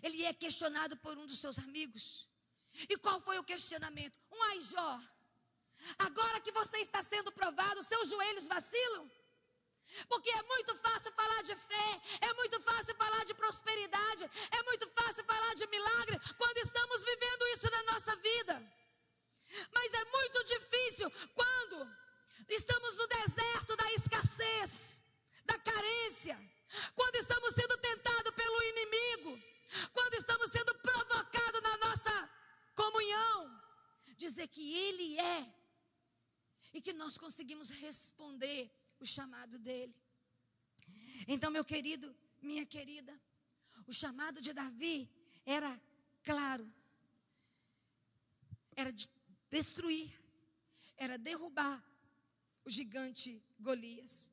ele é questionado por um dos seus amigos. E qual foi o questionamento? Ai, Jó, agora que você está sendo provado, seus joelhos vacilam? Porque é muito fácil falar de fé, é muito fácil falar de prosperidade, é muito fácil falar de milagre quando estamos vivendo isso na nossa vida. Mas é muito difícil quando estamos no deserto da escassez, da carência, quando estamos sendo tentados pelo inimigo, quando estamos sendo provocados na nossa comunhão, dizer que Ele é e que nós conseguimos responder o chamado dele. Então, meu querido, minha querida, o chamado de Davi era claro. Era de destruir, era derrubar o gigante Golias.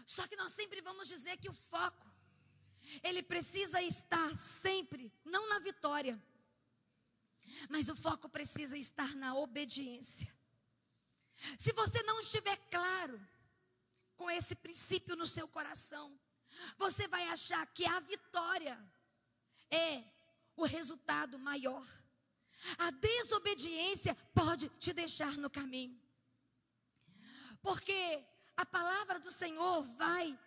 Só que nós sempre vamos dizer que o foco, ele precisa estar sempre, não na vitória, mas o foco precisa estar na obediência. Se você não estiver claro com esse princípio no seu coração, você vai achar que a vitória é o resultado maior. A desobediência pode te deixar no caminho. Porque a palavra do Senhor vai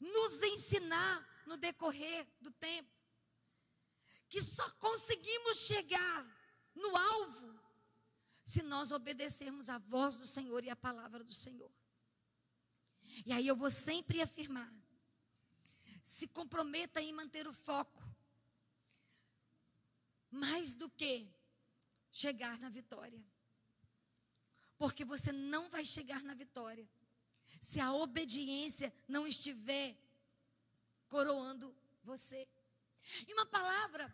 nos ensinar no decorrer do tempo que só conseguimos chegar no alvo se nós obedecermos a voz do Senhor e a palavra do Senhor. E aí eu vou sempre afirmar: se comprometa em manter o foco, mais do que chegar na vitória. Porque você não vai chegar na vitória se a obediência não estiver coroando você. E uma palavra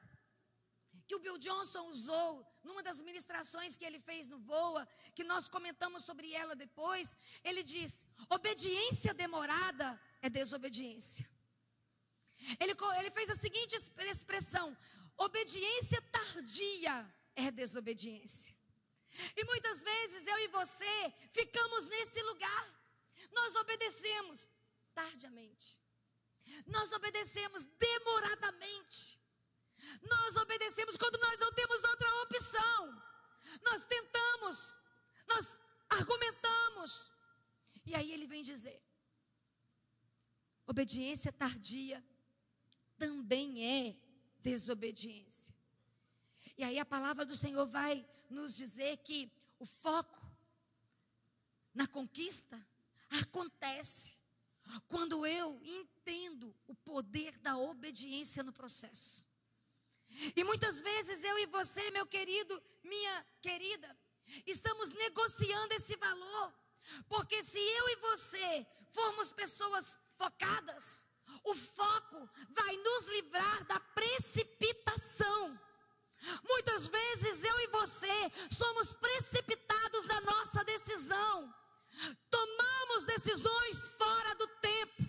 que o Bill Johnson usou numa das ministrações que ele fez no VOA, que nós comentamos sobre ela depois, ele diz: obediência demorada é desobediência. Ele fez a seguinte expressão: obediência tardia é desobediência. E muitas vezes eu e você ficamos nesse lugar. Nós obedecemos tardiamente. Nós obedecemos demoradamente. Nós obedecemos quando nós não temos outra opção. Nós tentamos, nós argumentamos. E aí ele vem dizer: obediência tardia também é desobediência. E aí a palavra do Senhor vai nos dizer que o foco na conquista acontece quando eu entendo o poder da obediência no processo. E muitas vezes eu e você, meu querido, minha querida, estamos negociando esse valor. Porque se eu e você formos pessoas focadas, o foco vai nos livrar da precipitação. Muitas vezes eu e você somos precipitados na nossa decisão. Tomamos decisões fora do tempo.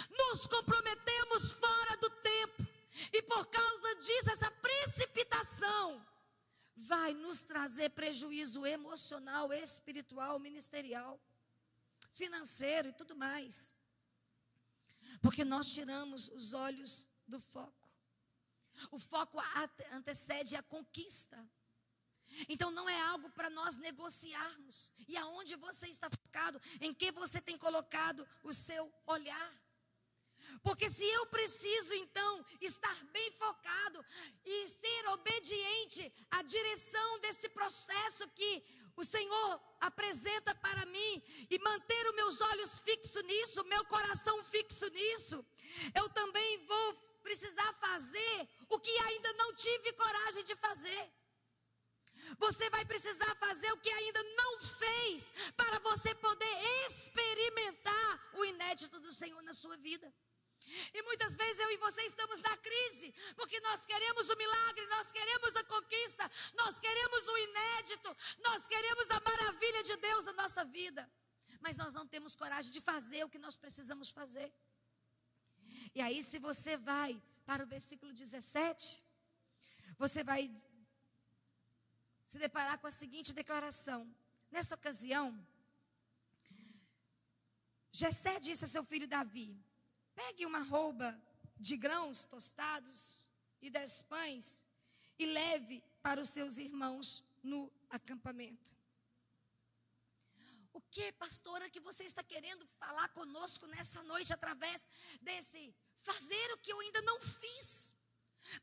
Nos comprometemos fora do tempo. E por causa disso, essa precipitação vai nos trazer prejuízo emocional, espiritual, ministerial, financeiro e tudo mais. Porque nós tiramos os olhos do foco. O foco antecede a conquista. Então não é algo para nós negociarmos. E aonde você está focado? Em que você tem colocado o seu olhar? Porque se eu preciso então estar bem focado e ser obediente à direção desse processo que o Senhor apresenta para mim, e manter os meus olhos fixos nisso, o meu coração fixo nisso, eu também vou precisar fazer o que ainda não tive coragem de fazer. Você vai precisar fazer o que ainda não fez, para você poder experimentar o inédito do Senhor na sua vida. E muitas vezes eu e você estamos na crise, porque nós queremos o milagre, nós queremos a conquista, nós queremos o inédito, nós queremos a maravilha de Deus na nossa vida. Mas nós não temos coragem de fazer o que nós precisamos fazer. E aí, se você vai para o versículo 17, você vai se deparar com a seguinte declaração. Nessa ocasião, Jessé disse a seu filho Davi: pegue uma roupa de grãos tostados e 10 pães e leve para os seus irmãos no acampamento. O que, pastora, que você está querendo falar conosco nessa noite através desse fazer o que eu ainda não fiz?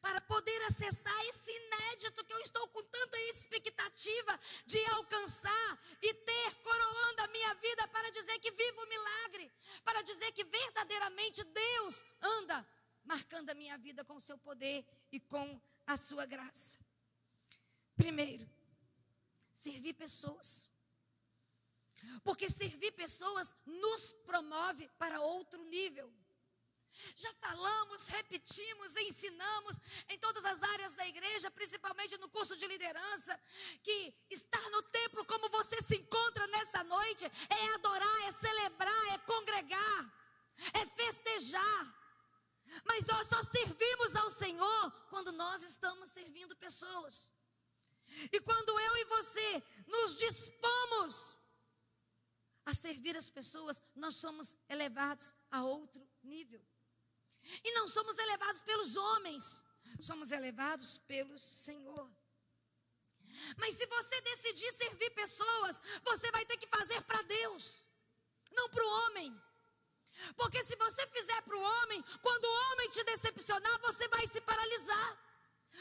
Para poder acessar esse inédito que eu estou com tanta expectativa de alcançar e ter coroando a minha vida, para dizer que vivo o milagre, para dizer que verdadeiramente Deus anda marcando a minha vida com o seu poder e com a sua graça. Primeiro, servir pessoas. Porque servir pessoas nos promove para outro nível. Já falamos, repetimos, ensinamos em todas as áreas da igreja, principalmente no curso de liderança, que estar no templo como você se encontra nessa noite é adorar, é celebrar, é congregar, é festejar. Mas nós só servimos ao Senhor quando nós estamos servindo pessoas. E quando eu e você nos dispomos a servir as pessoas, nós somos elevados a outro nível. E não somos elevados pelos homens, somos elevados pelo Senhor. Mas se você decidir servir pessoas, você vai ter que fazer para Deus, não para o homem. Porque se você fizer para o homem, quando o homem te decepcionar, você vai se paralisar,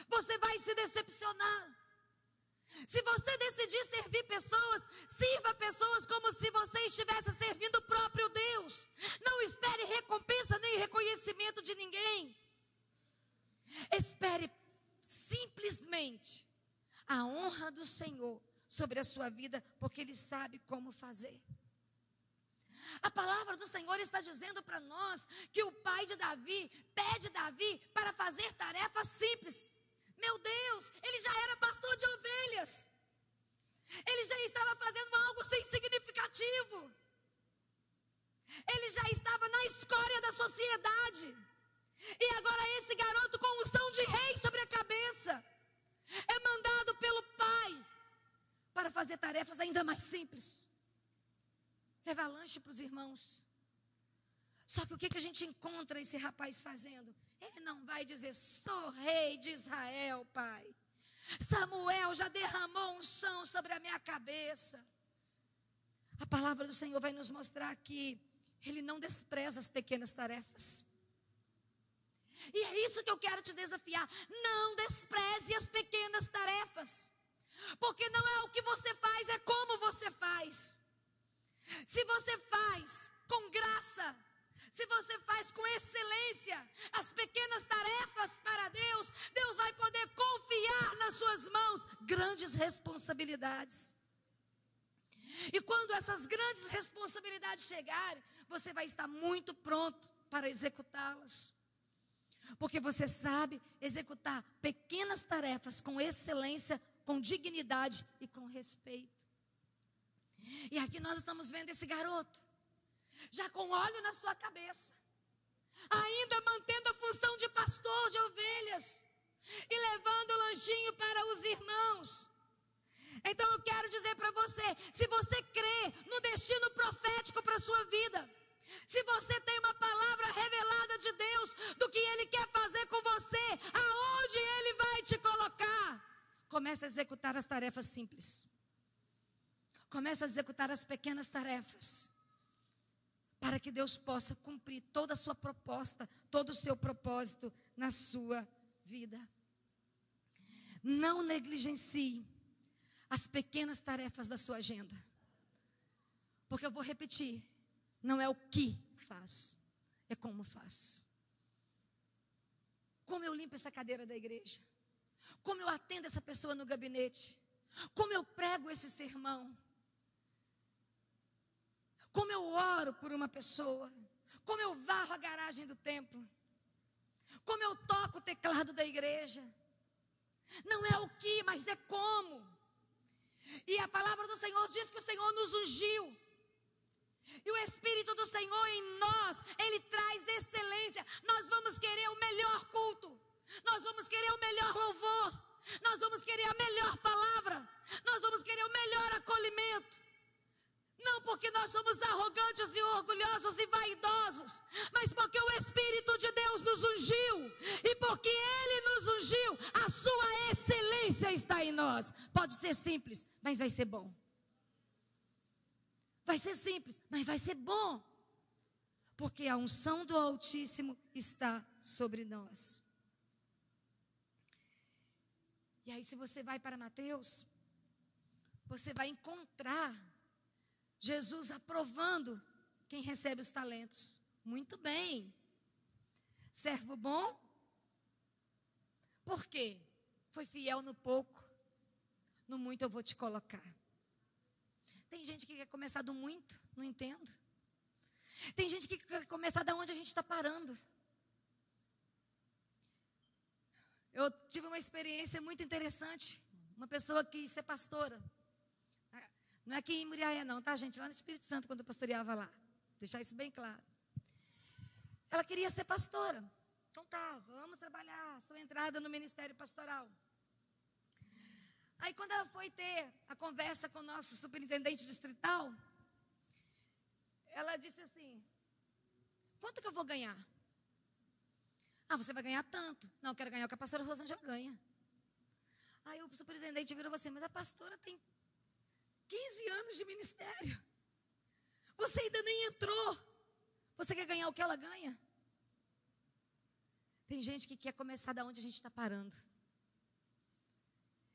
você vai se decepcionar. Se você decidir servir pessoas, sirva pessoas como se você estivesse servindo o próprio Deus. Não espere recompensa nem reconhecimento de ninguém. Espere simplesmente a honra do Senhor sobre a sua vida, porque Ele sabe como fazer. A palavra do Senhor está dizendo para nós que o pai de Davi pede Davi para fazer tarefas simples. Meu Deus, ele já era pastor de ovelhas. Ele já estava fazendo algo sem significativo. Ele já estava na escória da sociedade. E agora esse garoto com unção de rei sobre a cabeça é mandado pelo pai para fazer tarefas ainda mais simples. Levar lanche para os irmãos. Só que o que a gente encontra esse rapaz fazendo? Ele não vai dizer, sou rei de Israel, pai. Samuel já derramou unção sobre a minha cabeça. A palavra do Senhor vai nos mostrar que Ele não despreza as pequenas tarefas. E é isso que eu quero te desafiar. Não despreze as pequenas tarefas. Porque não é o que você faz, é como você faz. Se você faz com graça, se você faz com excelência as pequenas tarefas para Deus, Deus vai poder confiar nas suas mãos grandes responsabilidades. E quando essas grandes responsabilidades chegarem, você vai estar muito pronto para executá-las. Porque você sabe executar pequenas tarefas com excelência, com dignidade e com respeito. E aqui nós estamos vendo esse garoto, já com óleo na sua cabeça, ainda mantendo a função de pastor de ovelhas e levando o lanchinho para os irmãos. Então eu quero dizer para você, se você crê no destino profético para a sua vida, se você tem uma palavra revelada de Deus, do que Ele quer fazer com você, aonde Ele vai te colocar, comece a executar as tarefas simples. Comece a executar as pequenas tarefas, para que Deus possa cumprir toda a sua proposta, todo o seu propósito na sua vida. Não negligencie as pequenas tarefas da sua agenda. Porque eu vou repetir, não é o que faço, é como faço. Como eu limpo essa cadeira da igreja, como eu atendo essa pessoa no gabinete, como eu prego esse sermão, como eu oro por uma pessoa, como eu varro a garagem do templo, como eu toco o teclado da igreja. Não é o que, mas é como. E a palavra do Senhor diz que o Senhor nos ungiu. E o Espírito do Senhor em nós, Ele traz excelência. Nós vamos querer o melhor culto. Nós vamos querer o melhor louvor. Nós vamos querer a melhor palavra. Nós vamos querer o melhor acolhimento. Não porque nós somos arrogantes e orgulhosos e vaidosos, mas porque o Espírito de Deus nos ungiu. E porque Ele nos ungiu, a sua excelência está em nós. Pode ser simples, mas vai ser bom. Vai ser simples, mas vai ser bom. Porque a unção do Altíssimo está sobre nós. E aí, se você vai para Mateus, você vai encontrar Jesus aprovando quem recebe os talentos. Muito bem. Servo bom. Por quê? Foi fiel no pouco, no muito eu vou te colocar. Tem gente que quer começar do muito, não entendo. Tem gente que quer começar da onde a gente está parando. Eu tive uma experiência muito interessante. Uma pessoa quis ser pastora. Não é aqui em Muriaé não, tá gente? Lá no Espírito Santo, quando eu pastoreava lá. Deixar isso bem claro. Ela queria ser pastora. Então tá, vamos trabalhar. Sua entrada no ministério pastoral. Aí quando ela foi ter a conversa com o nosso superintendente distrital, ela disse assim, quanto que eu vou ganhar? Ah, você vai ganhar tanto. Não, eu quero ganhar o que a pastora Rosângela ganha. Aí o superintendente virou assim, mas a pastora tem 15 anos de ministério. Você ainda nem entrou. Você quer ganhar o que ela ganha? Tem gente que quer começar da onde a gente está parando.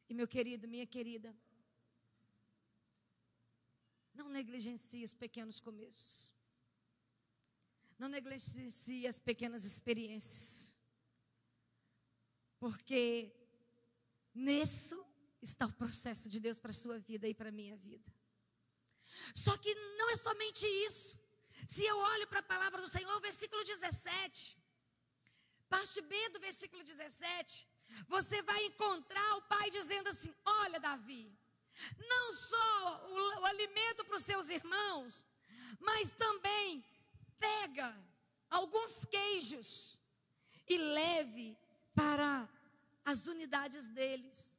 E meu querido, minha querida, não negligencie os pequenos começos. Não negligencie as pequenas experiências. Porque nisso está o processo de Deus para a sua vida e para a minha vida. Só que não é somente isso. Se eu olho para a palavra do Senhor, o versículo 17, parte B do versículo 17, você vai encontrar o pai dizendo assim, olha Davi, não só o alimento para os seus irmãos, mas também pega alguns queijos e leve para as unidades deles,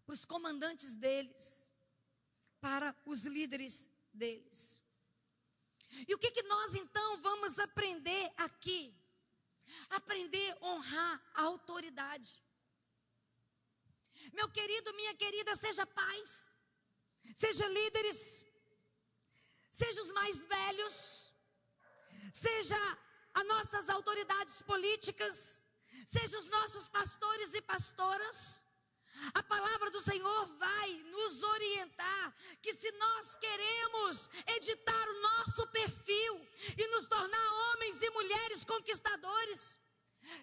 para os comandantes deles, para os líderes deles. E o que nós então vamos aprender aqui? Aprender a honrar a autoridade. Meu querido, minha querida, seja pais, seja líderes, seja os mais velhos, seja as nossas autoridades políticas, seja os nossos pastores e pastoras. A palavra do Senhor vai nos orientar que se nós queremos editar o nosso perfil e nos tornar homens e mulheres conquistadores,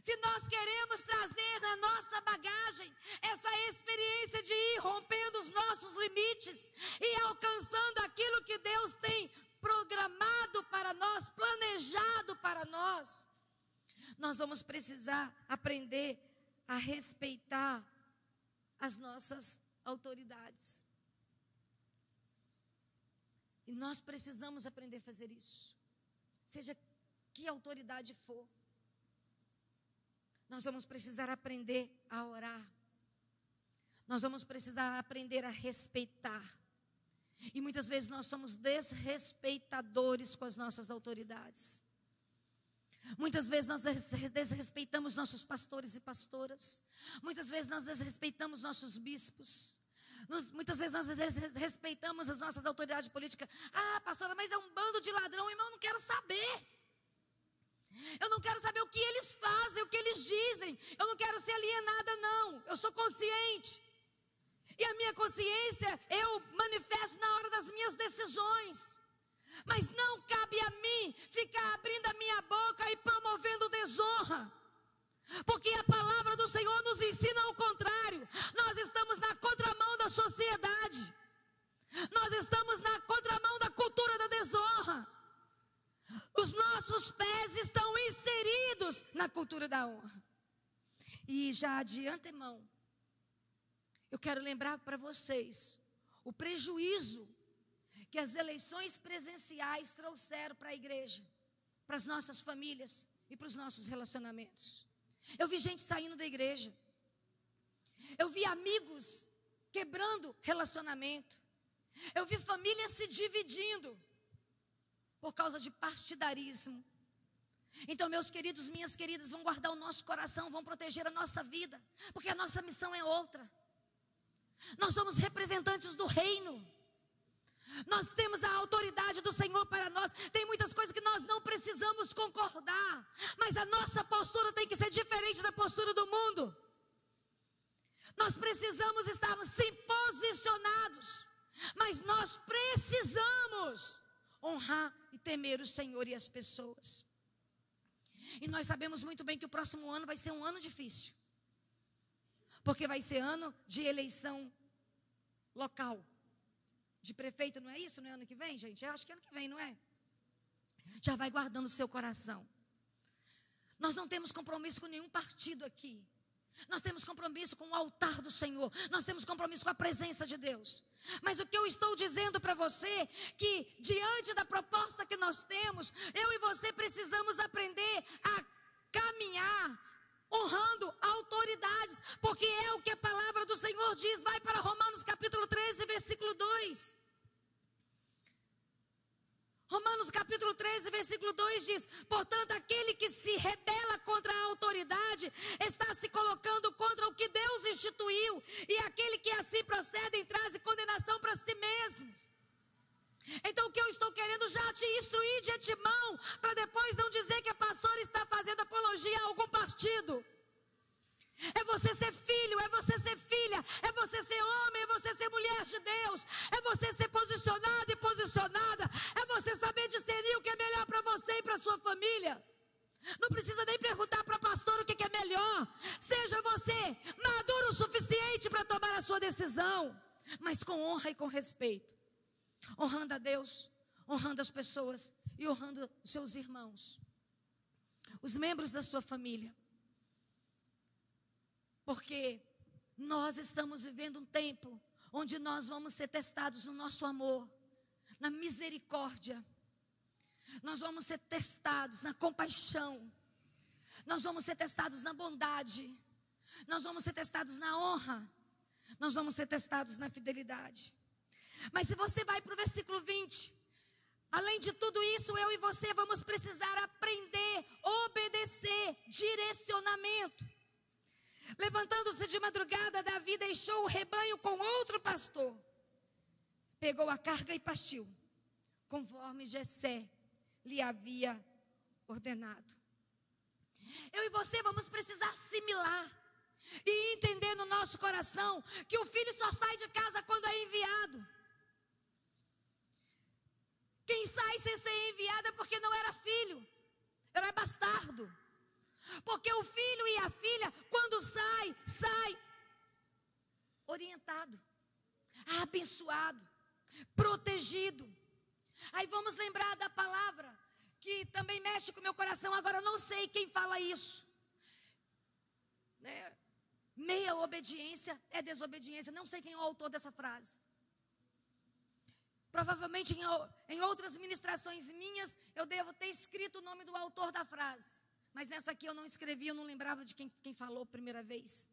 se nós queremos trazer na nossa bagagem essa experiência de ir rompendo os nossos limites e alcançando aquilo que Deus tem programado para nós, planejado para nós, nós vamos precisar aprender a respeitar as nossas autoridades. E nós precisamos aprender a fazer isso. Seja que autoridade for. Nós vamos precisar aprender a orar. Nós vamos precisar aprender a respeitar. E muitas vezes nós somos desrespeitadores com as nossas autoridades. Muitas vezes nós desrespeitamos nossos pastores e pastoras. Muitas vezes nós desrespeitamos nossos bispos. Muitas vezes nós desrespeitamos as nossas autoridades políticas. Ah, pastora, mas é um bando de ladrão. Irmão, eu não quero saber. Eu não quero saber o que eles fazem, o que eles dizem. Eu não quero ser alienada, não. Eu sou consciente. E a minha consciência eu manifesto na hora das minhas decisões. Mas não cabe a mim ficar abrindo a minha boca e promovendo desonra. Porque a palavra do Senhor nos ensina o contrário. Nós estamos na contramão da sociedade. Nós estamos na contramão da cultura da desonra. Os nossos pés estão inseridos na cultura da honra. E já de antemão, eu quero lembrar para vocês o prejuízo que as eleições presenciais trouxeram para a igreja, para as nossas famílias e para os nossos relacionamentos. Eu vi gente saindo da igreja. Eu vi amigos quebrando relacionamento. Eu vi famílias se dividindo por causa de partidarismo. Então, meus queridos, minhas queridas, vão guardar o nosso coração, vão proteger a nossa vida, porque a nossa missão é outra. Nós somos representantes do reino. Nós temos a autoridade do Senhor para nós. Tem muitas coisas que nós não precisamos concordar, mas a nossa postura tem que ser diferente da postura do mundo. Nós precisamos estar sim posicionados, mas nós precisamos honrar e temer o Senhor e as pessoas. E nós sabemos muito bem que o próximo ano vai ser um ano difícil, porque vai ser ano de eleição local. De prefeito, não é isso? Não é ano que vem, gente? Eu acho que é ano que vem, não é? Já vai guardando o seu coração. Nós não temos compromisso com nenhum partido aqui. Nós temos compromisso com o altar do Senhor. Nós temos compromisso com a presença de Deus. Mas o que eu estou dizendo para você, que diante da proposta que nós temos, eu e você precisamos aprender a caminhar honrando autoridades, porque é o que a palavra do Senhor diz. Vai para Romanos capítulo 13, versículo 2. Romanos capítulo 13, versículo 2 diz: portanto, aquele que se rebela contra a autoridade está se colocando contra o que Deus instituiu, e aquele que assim procede traz condenação para si mesmo. Então, o que eu estou querendo já te instruir de antemão, para depois não dizer que a pastora está fazendo apologia a algum partido. É você ser filho, é você ser filha, é você ser homem, é você ser mulher de Deus, é você ser posicionado e posicionada, é você saber discernir o que é melhor para você e para a sua família. Não precisa nem perguntar para a pastora o que é melhor. Seja você maduro o suficiente para tomar a sua decisão, mas com honra e com respeito, honrando a Deus, honrando as pessoas e honrando os seus irmãos, os membros da sua família. Porque nós estamos vivendo um tempo onde nós vamos ser testados no nosso amor, na misericórdia. Nós vamos ser testados na compaixão. Nós vamos ser testados na bondade. Nós vamos ser testados na honra. Nós vamos ser testados na fidelidade. Mas se você vai para o versículo 20, além de tudo isso, eu e você vamos precisar aprender, obedecer, direcionamento. Levantando-se de madrugada, Davi deixou o rebanho com outro pastor. Pegou a carga e partiu, conforme Jessé lhe havia ordenado. Eu e você vamos precisar assimilar e entender no nosso coração que o filho só sai de casa quando é enviado. Quem sai sem ser enviado é porque não era filho, era bastardo. Porque o filho e a filha, quando sai orientado, abençoado, protegido. Aí vamos lembrar da palavra que também mexe com o meu coração. Agora eu não sei quem fala isso, né? Meia obediência é desobediência. Não sei quem é o autor dessa frase. Provavelmente em outras ministrações minhas eu devo ter escrito o nome do autor da frase. Mas nessa aqui eu não escrevi, eu não lembrava de quem falou a primeira vez.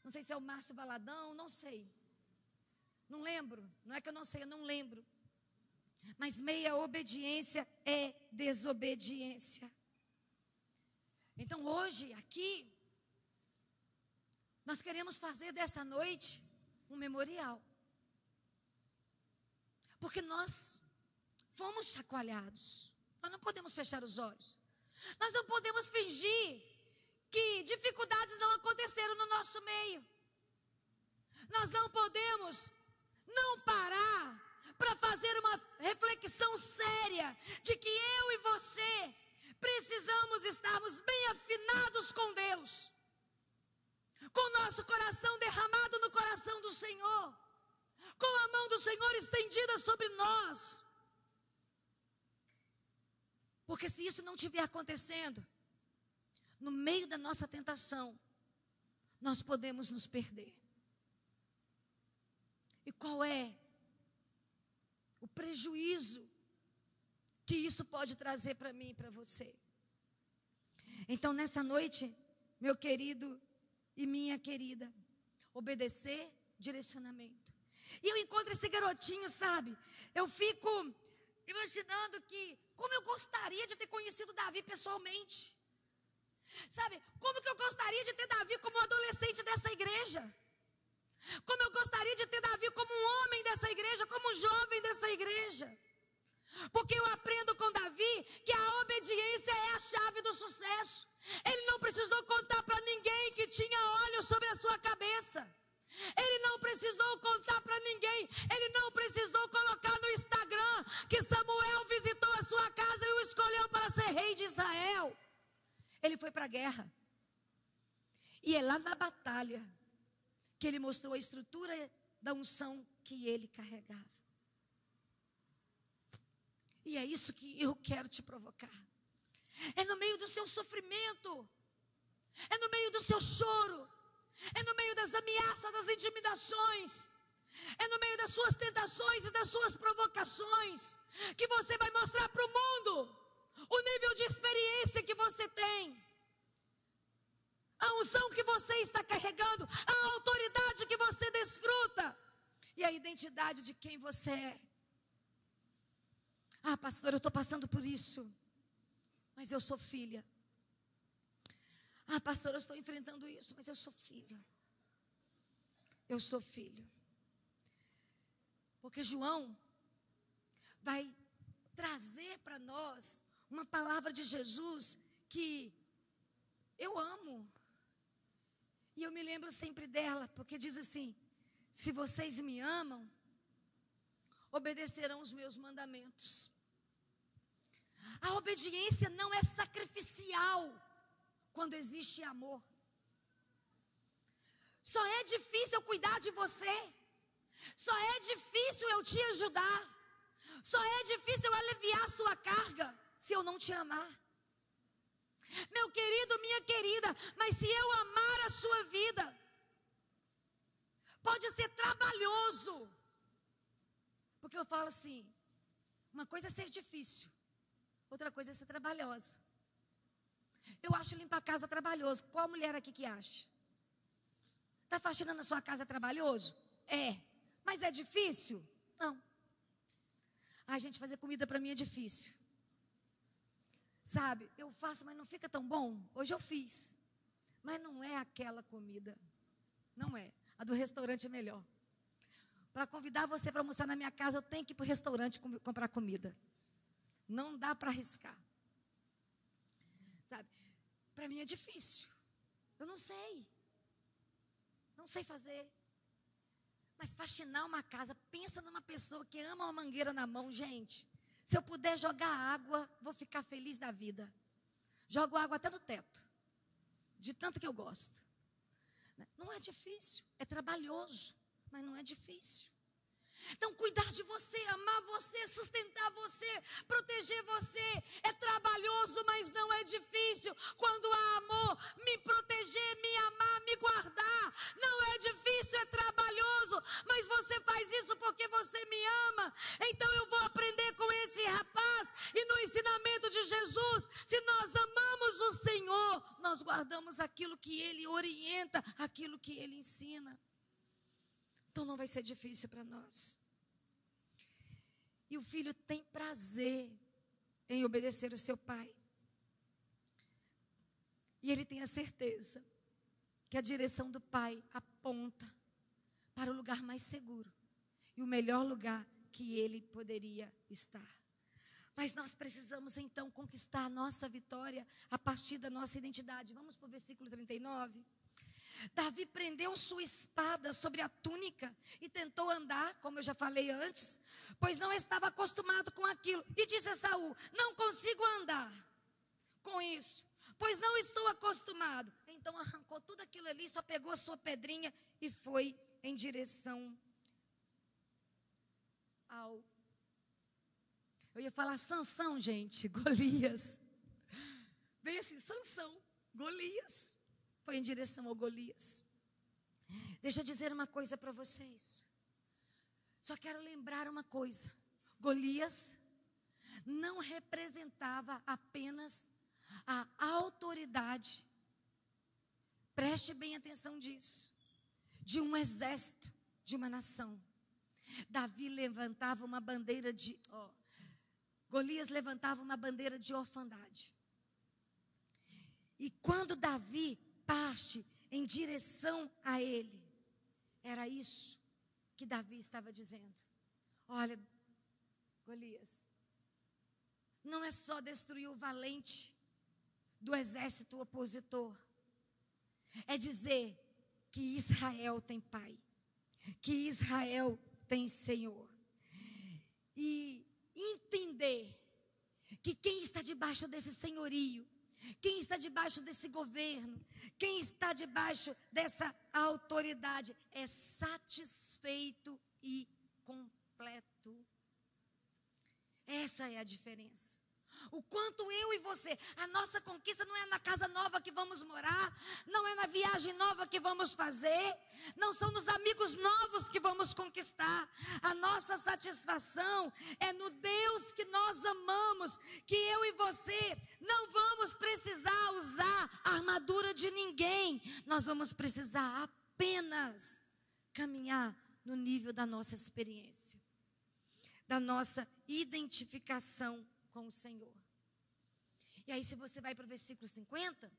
Não sei se é o Márcio Valadão, não sei. Não lembro, não é que eu não sei, eu não lembro. Mas meia obediência é desobediência. Então hoje, aqui, nós queremos fazer dessa noite um memorial. Porque nós fomos chacoalhados. Nós não podemos fechar os olhos. Nós não podemos fingir que dificuldades não aconteceram no nosso meio. Nós não podemos não parar para fazer uma reflexão séria de que eu e você precisamos estarmos bem afinados com Deus, com o nosso coração derramado no coração do Senhor, com a mão do Senhor estendida sobre nós. Porque se isso não estiver acontecendo, no meio da nossa tentação, nós podemos nos perder. E qual é o prejuízo que isso pode trazer para mim e para você? Então, nessa noite, meu querido e minha querida, obedecer, direcionamento. E eu encontro esse garotinho, sabe? Eu fico imaginando que, como eu gostaria de ter conhecido Davi pessoalmente. Sabe, como que eu gostaria de ter Davi como um adolescente dessa igreja. Como eu gostaria de ter Davi como um homem dessa igreja, como um jovem dessa igreja. Porque eu aprendo com Davi que a obediência é a chave do sucesso. Ele não precisou contar para ninguém que tinha óleo sobre a sua cabeça. Ele não precisou contar para ninguém. Ele não precisou colocar no Instagram que Samuel visitou a sua casa e o escolheu para ser rei de Israel. Ele foi para a guerra. E é lá na batalha que ele mostrou a estrutura da unção que ele carregava. E é isso que eu quero te provocar. É no meio do seu sofrimento. É no meio do seu choro. É no meio das ameaças, das intimidações. É no meio das suas tentações e das suas provocações que você vai mostrar para o mundo o nível de experiência que você tem, a unção que você está carregando, a autoridade que você desfruta e a identidade de quem você é. Ah, pastor, eu estou passando por isso, mas eu sou filha. Ah, pastor, eu estou enfrentando isso, mas eu sou filha. Eu sou filho. Porque João vai trazer para nós uma palavra de Jesus que eu amo. E eu me lembro sempre dela, porque diz assim: se vocês me amam, obedecerão os meus mandamentos. A obediência não é sacrificial quando existe amor. Só é difícil eu cuidar de você. Só é difícil eu te ajudar. Só é difícil eu aliviar a sua carga se eu não te amar. Meu querido, minha querida, mas se eu amar a sua vida, pode ser trabalhoso. Porque eu falo assim, uma coisa é ser difícil, outra coisa é ser trabalhosa. Eu acho limpar a casa trabalhoso. Qual mulher aqui que acha? Está faxinando a sua casa trabalhoso? É. Mas é difícil? Não. Gente, fazer comida para mim é difícil. Sabe, eu faço, mas não fica tão bom. Hoje eu fiz. Mas não é aquela comida. Não é. A do restaurante é melhor. Para convidar você para almoçar na minha casa, eu tenho que ir para o restaurante comprar comida. Não dá para arriscar. Sabe, para mim é difícil. Eu não sei. Não sei fazer. Mas faxinar uma casa, pensa numa pessoa que ama uma mangueira na mão, gente. Se eu puder jogar água, vou ficar feliz da vida. Jogo água até no teto. De tanto que eu gosto. Não é difícil, é trabalhoso, mas não é difícil. Então, cuidar de você, amar você, sustentar você, proteger você, é trabalhoso, mas não é difícil. Quando há amor, me proteger, me amar, me guardar, não é difícil, é trabalhoso, mas você faz isso porque você me ama. Então, eu vou aprender com esse rapaz, e no ensinamento de Jesus, se nós amamos o Senhor, nós guardamos aquilo que Ele orienta, aquilo que Ele ensina. Então não vai ser difícil para nós. E o filho tem prazer em obedecer o seu pai. E ele tem a certeza que a direção do pai aponta para o lugar mais seguro e o melhor lugar que ele poderia estar. Mas nós precisamos então conquistar a nossa vitória a partir da nossa identidade. Vamos para o versículo 39. Davi prendeu sua espada sobre a túnica e tentou andar, como eu já falei antes, pois não estava acostumado com aquilo. E disse a Saul: não consigo andar com isso, pois não estou acostumado. Então arrancou tudo aquilo ali, só pegou a sua pedrinha e foi em direção ao... Eu ia falar Sansão, gente, Golias. Bem assim, Sansão, Golias. Foi em direção ao Golias. Deixa eu dizer uma coisa para vocês. Só quero lembrar uma coisa. Golias não representava apenas a autoridade, preste bem atenção disso, de um exército, de uma nação. Davi levantava uma bandeira de... Golias levantava uma bandeira de orfandade. E quando Davi parte em direção a ele, era isso que Davi estava dizendo. Olha, Golias, não é só destruir o valente do exército opositor, é dizer que Israel tem pai, que Israel tem Senhor, e entender que quem está debaixo desse senhorio, quem está debaixo desse governo, quem está debaixo dessa autoridade é satisfeito e completo. Essa é a diferença. O quanto eu e você, a nossa conquista não é na casa nova que vamos morar, não é na viagem nova que vamos fazer, não são nos amigos novos que vamos conquistar. A nossa satisfação é no Deus que nós amamos, que eu e você não vamos precisar usar a armadura de ninguém, nós vamos precisar apenas caminhar no nível da nossa experiência, da nossa identificação com o Senhor. E aí, se você vai para o versículo 50,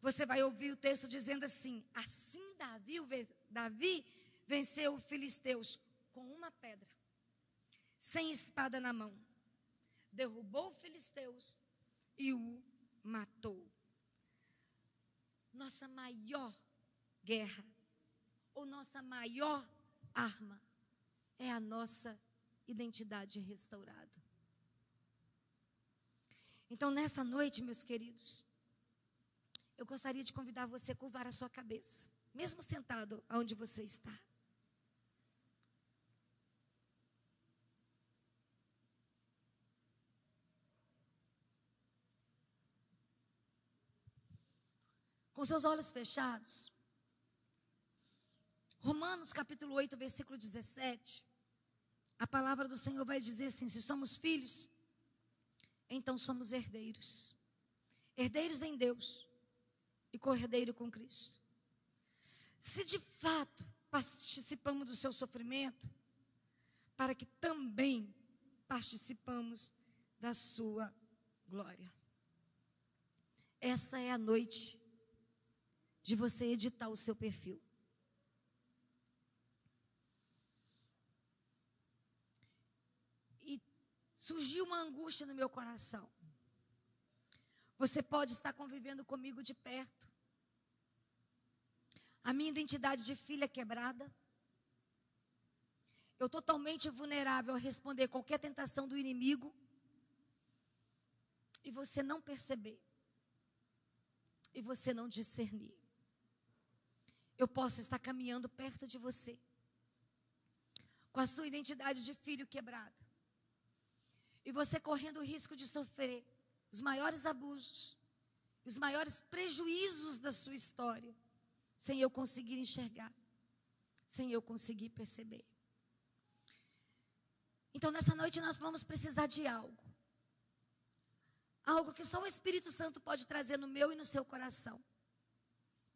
você vai ouvir o texto dizendo assim: assim Davi venceu os filisteus com uma pedra, sem espada na mão, derrubou os filisteus e o matou. Nossa maior guerra, ou nossa maior arma, é a nossa identidade restaurada. Então, nessa noite, meus queridos, eu gostaria de convidar você a curvar a sua cabeça, mesmo sentado onde você está. Com seus olhos fechados. Romanos capítulo 8, versículo 17. A palavra do Senhor vai dizer assim: se somos filhos, então somos herdeiros. herdeiros em Deus e co-herdeiro com Cristo. Se de fato participamos do seu sofrimento, para que também participamos da sua glória. Essa é a noite de você editar o seu perfil. E surgiu uma angústia no meu coração. Você pode estar convivendo comigo de perto. A minha identidade de filha quebrada. Eu totalmente vulnerável a responder qualquer tentação do inimigo. E você não perceber. E você não discernir. Eu posso estar caminhando perto de você. Com a sua identidade de filho quebrada. E você correndo o risco de sofrer os maiores abusos. Os maiores prejuízos da sua história. Sem eu conseguir enxergar. Sem eu conseguir perceber. Então, nessa noite, nós vamos precisar de algo. Algo que só o Espírito Santo pode trazer no meu e no seu coração.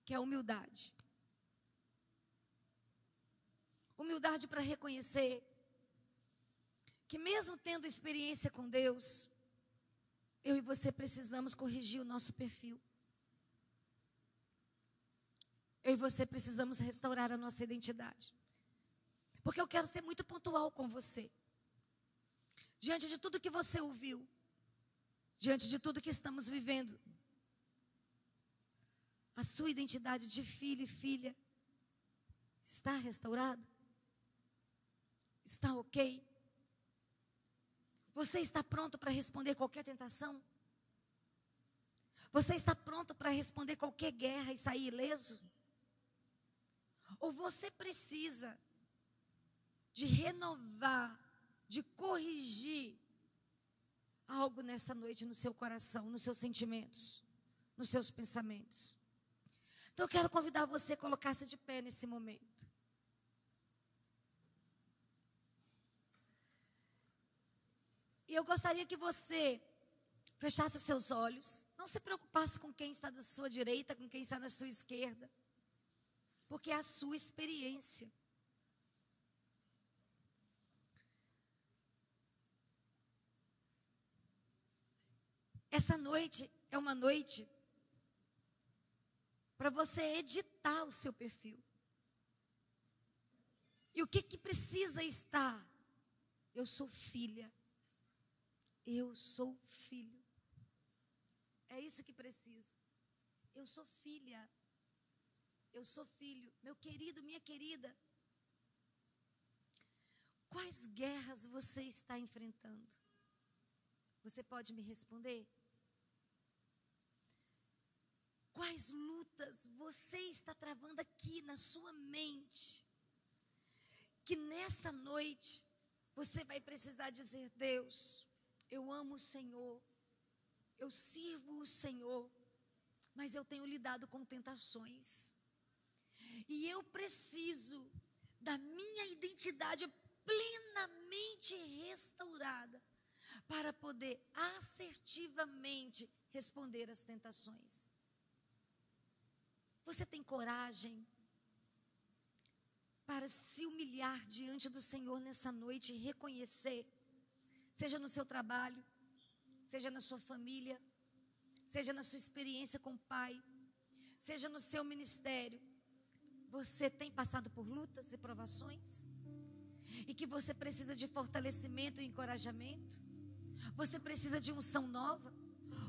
Que é a humildade. Humildade para reconhecer que mesmo tendo experiência com Deus, eu e você precisamos corrigir o nosso perfil. Eu e você precisamos restaurar a nossa identidade. Porque eu quero ser muito pontual com você. Diante de tudo que você ouviu, diante de tudo que estamos vivendo, a sua identidade de filho e filha está restaurada? Está ok? Você está pronto para responder qualquer tentação? Você está pronto para responder qualquer guerra e sair ileso? Ou você precisa de renovar, de corrigir algo nessa noite no seu coração, nos seus sentimentos, nos seus pensamentos? Então eu quero convidar você a colocar-se de pé nesse momento. E eu gostaria que você fechasse os seus olhos, não se preocupasse com quem está da sua direita, com quem está na sua esquerda, porque é a sua experiência. Essa noite é uma noite para você editar o seu perfil. E o que precisa estar? Eu sou filha. Eu sou filho. É isso que precisa. Eu sou filha. Eu sou filho. Meu querido, minha querida. Quais guerras você está enfrentando? Você pode me responder? Quais lutas você está travando aqui na sua mente? Que nessa noite você vai precisar dizer: Deus, eu amo o Senhor, eu sirvo o Senhor, mas eu tenho lidado com tentações. E eu preciso da minha identidade plenamente restaurada para poder assertivamente responder às tentações. Você tem coragem para se humilhar diante do Senhor nessa noite e reconhecer, seja no seu trabalho, seja na sua família, seja na sua experiência com o Pai, seja no seu ministério, você tem passado por lutas e provações? E que você precisa de fortalecimento e encorajamento? Você precisa de unção nova?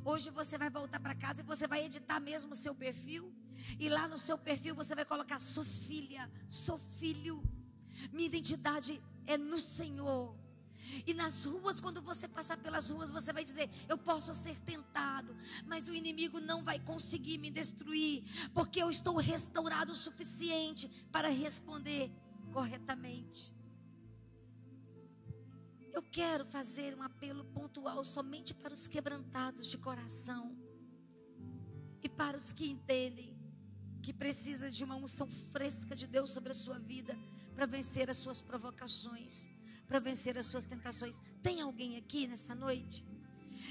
Hoje você vai voltar para casa e você vai editar mesmo o seu perfil. E lá no seu perfil você vai colocar: sou filha, sou filho. Minha identidade é no Senhor. E nas ruas, quando você passar pelas ruas, você vai dizer: eu posso ser tentado, mas o inimigo não vai conseguir me destruir, porque eu estou restaurado o suficiente para responder corretamente. Eu quero fazer um apelo pontual somente para os quebrantados de coração e para os que entendem que precisa de uma unção fresca de Deus sobre a sua vida para vencer as suas provocações, para vencer as suas tentações. Tem alguém aqui nessa noite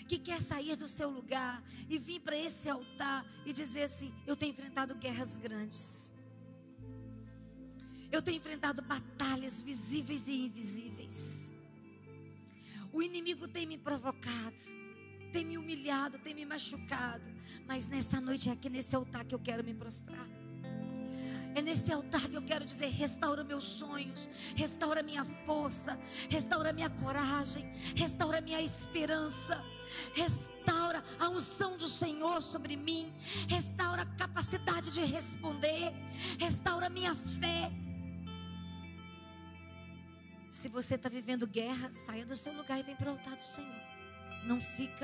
que quer sair do seu lugar e vir para esse altar e dizer assim: eu tenho enfrentado guerras grandes. Eu tenho enfrentado batalhas visíveis e invisíveis. O inimigo tem me provocado, tem me humilhado, tem me machucado. Mas nessa noite é aqui nesse altar que eu quero me prostrar. É nesse altar que eu quero dizer: restaura meus sonhos, restaura minha força, restaura minha coragem, restaura minha esperança, restaura a unção do Senhor sobre mim, restaura a capacidade de responder, restaura minha fé. Se você está vivendo guerra, saia do seu lugar e vem para o altar do Senhor. Não fica